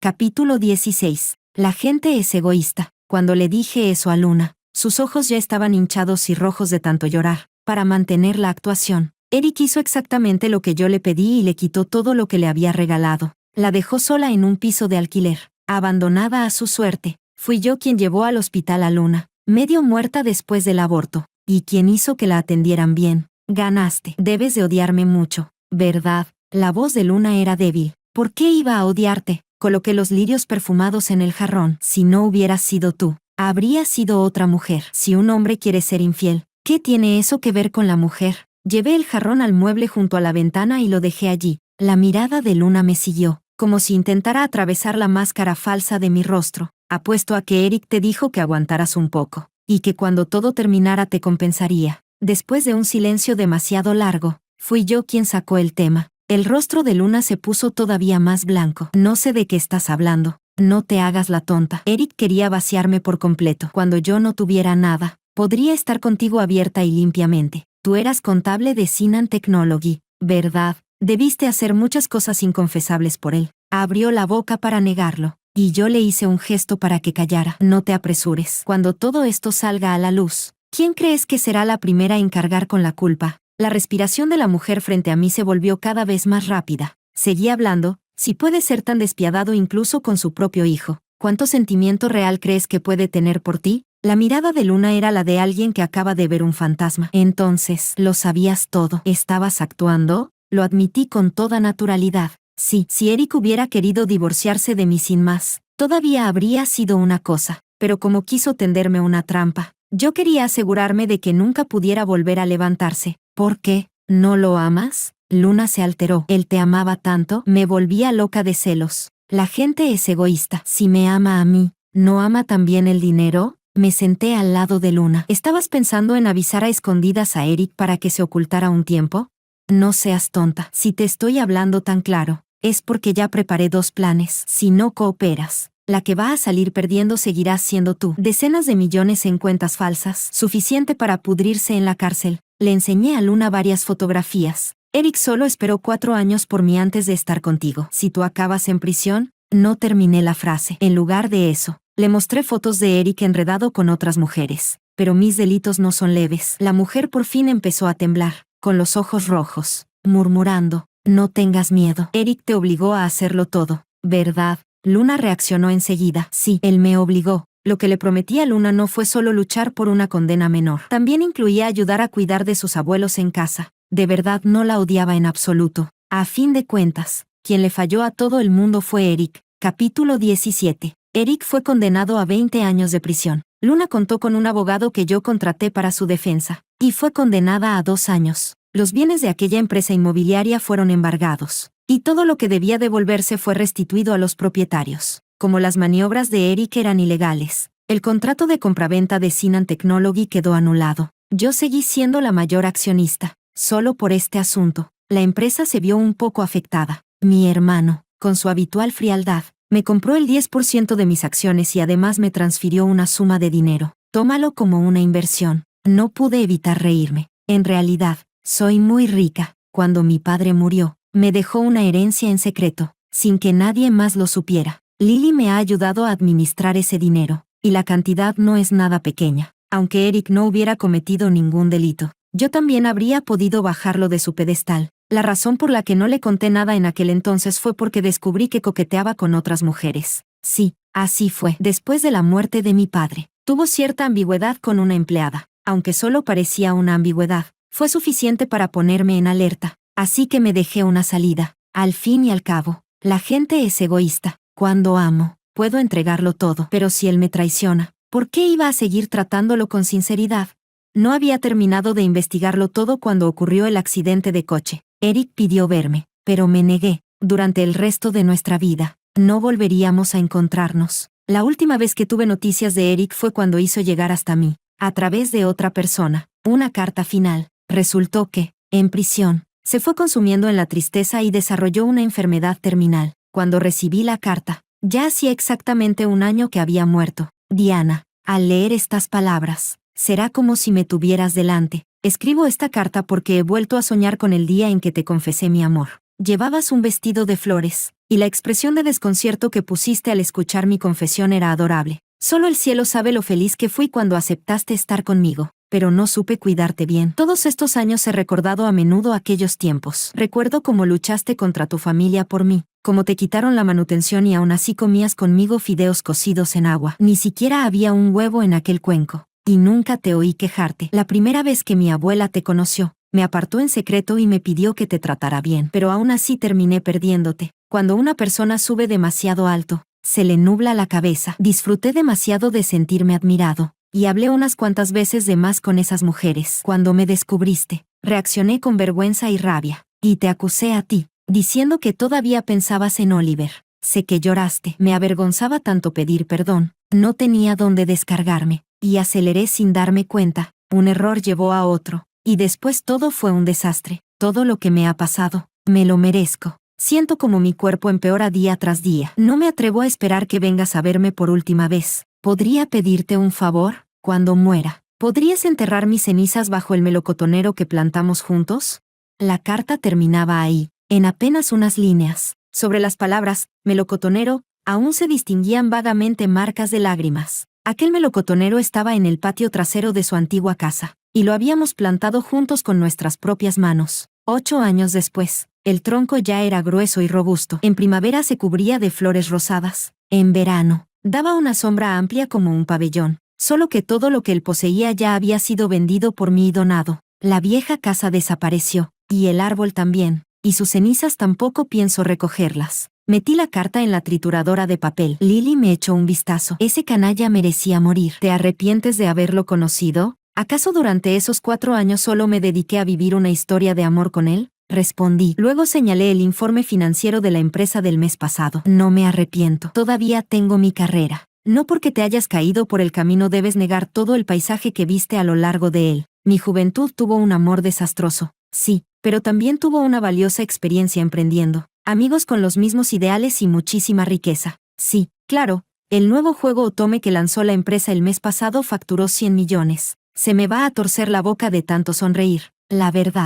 Capítulo 16. La gente es egoísta. Cuando le dije eso a Luna, sus ojos ya estaban hinchados y rojos de tanto llorar. Para mantener la actuación, Eric hizo exactamente lo que yo le pedí y le quitó todo lo que le había regalado. La dejó sola en un piso de alquiler, abandonada a su suerte. Fui yo quien llevó al hospital a Luna, medio muerta después del aborto, y quien hizo que la atendieran bien. Ganaste. Debes de odiarme mucho, ¿verdad? La voz de Luna era débil. ¿Por qué iba a odiarte? Coloqué los lirios perfumados en el jarrón. Si no hubieras sido tú, habría sido otra mujer. Si un hombre quiere ser infiel, ¿qué tiene eso que ver con la mujer? Llevé el jarrón al mueble junto a la ventana y lo dejé allí. La mirada de Luna me siguió, como si intentara atravesar la máscara falsa de mi rostro. Apuesto a que Eric te dijo que aguantaras un poco, y que cuando todo terminara te compensaría. Después de un silencio demasiado largo, fui yo quien sacó el tema. El rostro de Luna se puso todavía más blanco. No sé de qué estás hablando. No te hagas la tonta. Eric quería vaciarme por completo. Cuando yo no tuviera nada, podría estar contigo abierta y limpiamente. Tú eras contable de Sinan Technology, ¿verdad? Debiste hacer muchas cosas inconfesables por él. Abrió la boca para negarlo, y yo le hice un gesto para que callara. No te apresures. Cuando todo esto salga a la luz, ¿quién crees que será la primera en cargar con la culpa? La respiración de la mujer frente a mí se volvió cada vez más rápida. Seguí hablando. Si puede ser tan despiadado incluso con su propio hijo, ¿cuánto sentimiento real crees que puede tener por ti? La mirada de Luna era la de alguien que acaba de ver un fantasma. Entonces, lo sabías todo. ¿Estabas actuando? Lo admití con toda naturalidad. Sí, si Eric hubiera querido divorciarse de mí sin más, todavía habría sido una cosa, pero como quiso tenderme una trampa, yo quería asegurarme de que nunca pudiera volver a levantarse. ¿Por qué? ¿No lo amas? Luna se alteró. Él te amaba tanto. Me volvía loca de celos. La gente es egoísta. Si me ama a mí, ¿no ama también el dinero? Me senté al lado de Luna. ¿Estabas pensando en avisar a escondidas a Eric para que se ocultara un tiempo? No seas tonta. Si te estoy hablando tan claro, es porque ya preparé 2 planes. Si no cooperas, la que va a salir perdiendo seguirás siendo tú. Decenas de millones en cuentas falsas, suficiente para pudrirse en la cárcel. Le enseñé a Luna varias fotografías. Eric solo esperó 4 años por mí antes de estar contigo. Si tú acabas en prisión, no terminé la frase. En lugar de eso, le mostré fotos de Eric enredado con otras mujeres. Pero mis delitos no son leves. La mujer por fin empezó a temblar, con los ojos rojos, murmurando: no tengas miedo. Eric te obligó a hacerlo todo, ¿verdad? Luna reaccionó enseguida. Sí, él me obligó. Lo que le prometí a Luna no fue solo luchar por una condena menor. También incluía ayudar a cuidar de sus abuelos en casa. De verdad no la odiaba en absoluto. A fin de cuentas, quien le falló a todo el mundo fue Eric. Capítulo 17. Eric fue condenado a 20 años de prisión. Luna contó con un abogado que yo contraté para su defensa, y fue condenada a 2 años. Los bienes de aquella empresa inmobiliaria fueron embargados, y todo lo que debía devolverse fue restituido a los propietarios. Como las maniobras de Eric eran ilegales, el contrato de compraventa de Sinan Technology quedó anulado. Yo seguí siendo la mayor accionista. Solo por este asunto, la empresa se vio un poco afectada. Mi hermano, con su habitual frialdad, me compró el 10% de mis acciones y además me transfirió una suma de dinero. Tómalo como una inversión. No pude evitar reírme. En realidad, soy muy rica. Cuando mi padre murió, me dejó una herencia en secreto, sin que nadie más lo supiera. Lily me ha ayudado a administrar ese dinero, y la cantidad no es nada pequeña. Aunque Eric no hubiera cometido ningún delito, yo también habría podido bajarlo de su pedestal. La razón por la que no le conté nada en aquel entonces fue porque descubrí que coqueteaba con otras mujeres. Sí, así fue. Después de la muerte de mi padre, tuvo cierta ambigüedad con una empleada. Aunque solo parecía una ambigüedad, fue suficiente para ponerme en alerta. Así que me dejé una salida. Al fin y al cabo, la gente es egoísta. Cuando amo, puedo entregarlo todo. Pero si él me traiciona, ¿por qué iba a seguir tratándolo con sinceridad? No había terminado de investigarlo todo cuando ocurrió el accidente de coche. Eric pidió verme, pero me negué. Durante el resto de nuestra vida, no volveríamos a encontrarnos. La última vez que tuve noticias de Eric fue cuando hizo llegar hasta mí, a través de otra persona, una carta final. Resultó que, en prisión, se fue consumiendo en la tristeza y desarrolló una enfermedad terminal. Cuando recibí la carta, ya hacía exactamente un año que había muerto. Diana, al leer estas palabras, será como si me tuvieras delante. Escribo esta carta porque he vuelto a soñar con el día en que te confesé mi amor. Llevabas un vestido de flores, y la expresión de desconcierto que pusiste al escuchar mi confesión era adorable. Solo el cielo sabe lo feliz que fui cuando aceptaste estar conmigo, pero no supe cuidarte bien. Todos estos años he recordado a menudo aquellos tiempos. Recuerdo cómo luchaste contra tu familia por mí, cómo te quitaron la manutención y aún así comías conmigo fideos cocidos en agua. Ni siquiera había un huevo en aquel cuenco. Y nunca te oí quejarte. La primera vez que mi abuela te conoció, me apartó en secreto y me pidió que te tratara bien. Pero aún así terminé perdiéndote. Cuando una persona sube demasiado alto, se le nubla la cabeza. Disfruté demasiado de sentirme admirado, y hablé unas cuantas veces de más con esas mujeres. Cuando me descubriste, reaccioné con vergüenza y rabia, y te acusé a ti, diciendo que todavía pensabas en Oliver. Sé que lloraste. Me avergonzaba tanto pedir perdón. No tenía dónde descargarme, y aceleré sin darme cuenta. Un error llevó a otro, y después todo fue un desastre. Todo lo que me ha pasado, me lo merezco. Siento como mi cuerpo empeora día tras día. No me atrevo a esperar que vengas a verme por última vez. ¿Podría pedirte un favor? Cuando muera, ¿podrías enterrar mis cenizas bajo el melocotonero que plantamos juntos? La carta terminaba ahí, en apenas unas líneas. Sobre las palabras, melocotonero, aún se distinguían vagamente marcas de lágrimas. Aquel melocotonero estaba en el patio trasero de su antigua casa, y lo habíamos plantado juntos con nuestras propias manos. 8 años después, el tronco ya era grueso y robusto. En primavera se cubría de flores rosadas. En verano, daba una sombra amplia como un pabellón, solo que todo lo que él poseía ya había sido vendido por mí y donado. La vieja casa desapareció, y el árbol también, y sus cenizas tampoco pienso recogerlas. Metí la carta en la trituradora de papel. Lily me echó un vistazo. Ese canalla merecía morir. ¿Te arrepientes de haberlo conocido? ¿Acaso durante esos 4 años solo me dediqué a vivir una historia de amor con él? Respondí. Luego señalé el informe financiero de la empresa del mes pasado. No me arrepiento. Todavía tengo mi carrera. No porque te hayas caído por el camino debes negar todo el paisaje que viste a lo largo de él. Mi juventud tuvo un amor desastroso. Sí, pero también tuvo una valiosa experiencia emprendiendo. Amigos con los mismos ideales y muchísima riqueza. Sí, claro, el nuevo juego Otome que lanzó la empresa el mes pasado facturó 100 millones. Se me va a torcer la boca de tanto sonreír. La verdad,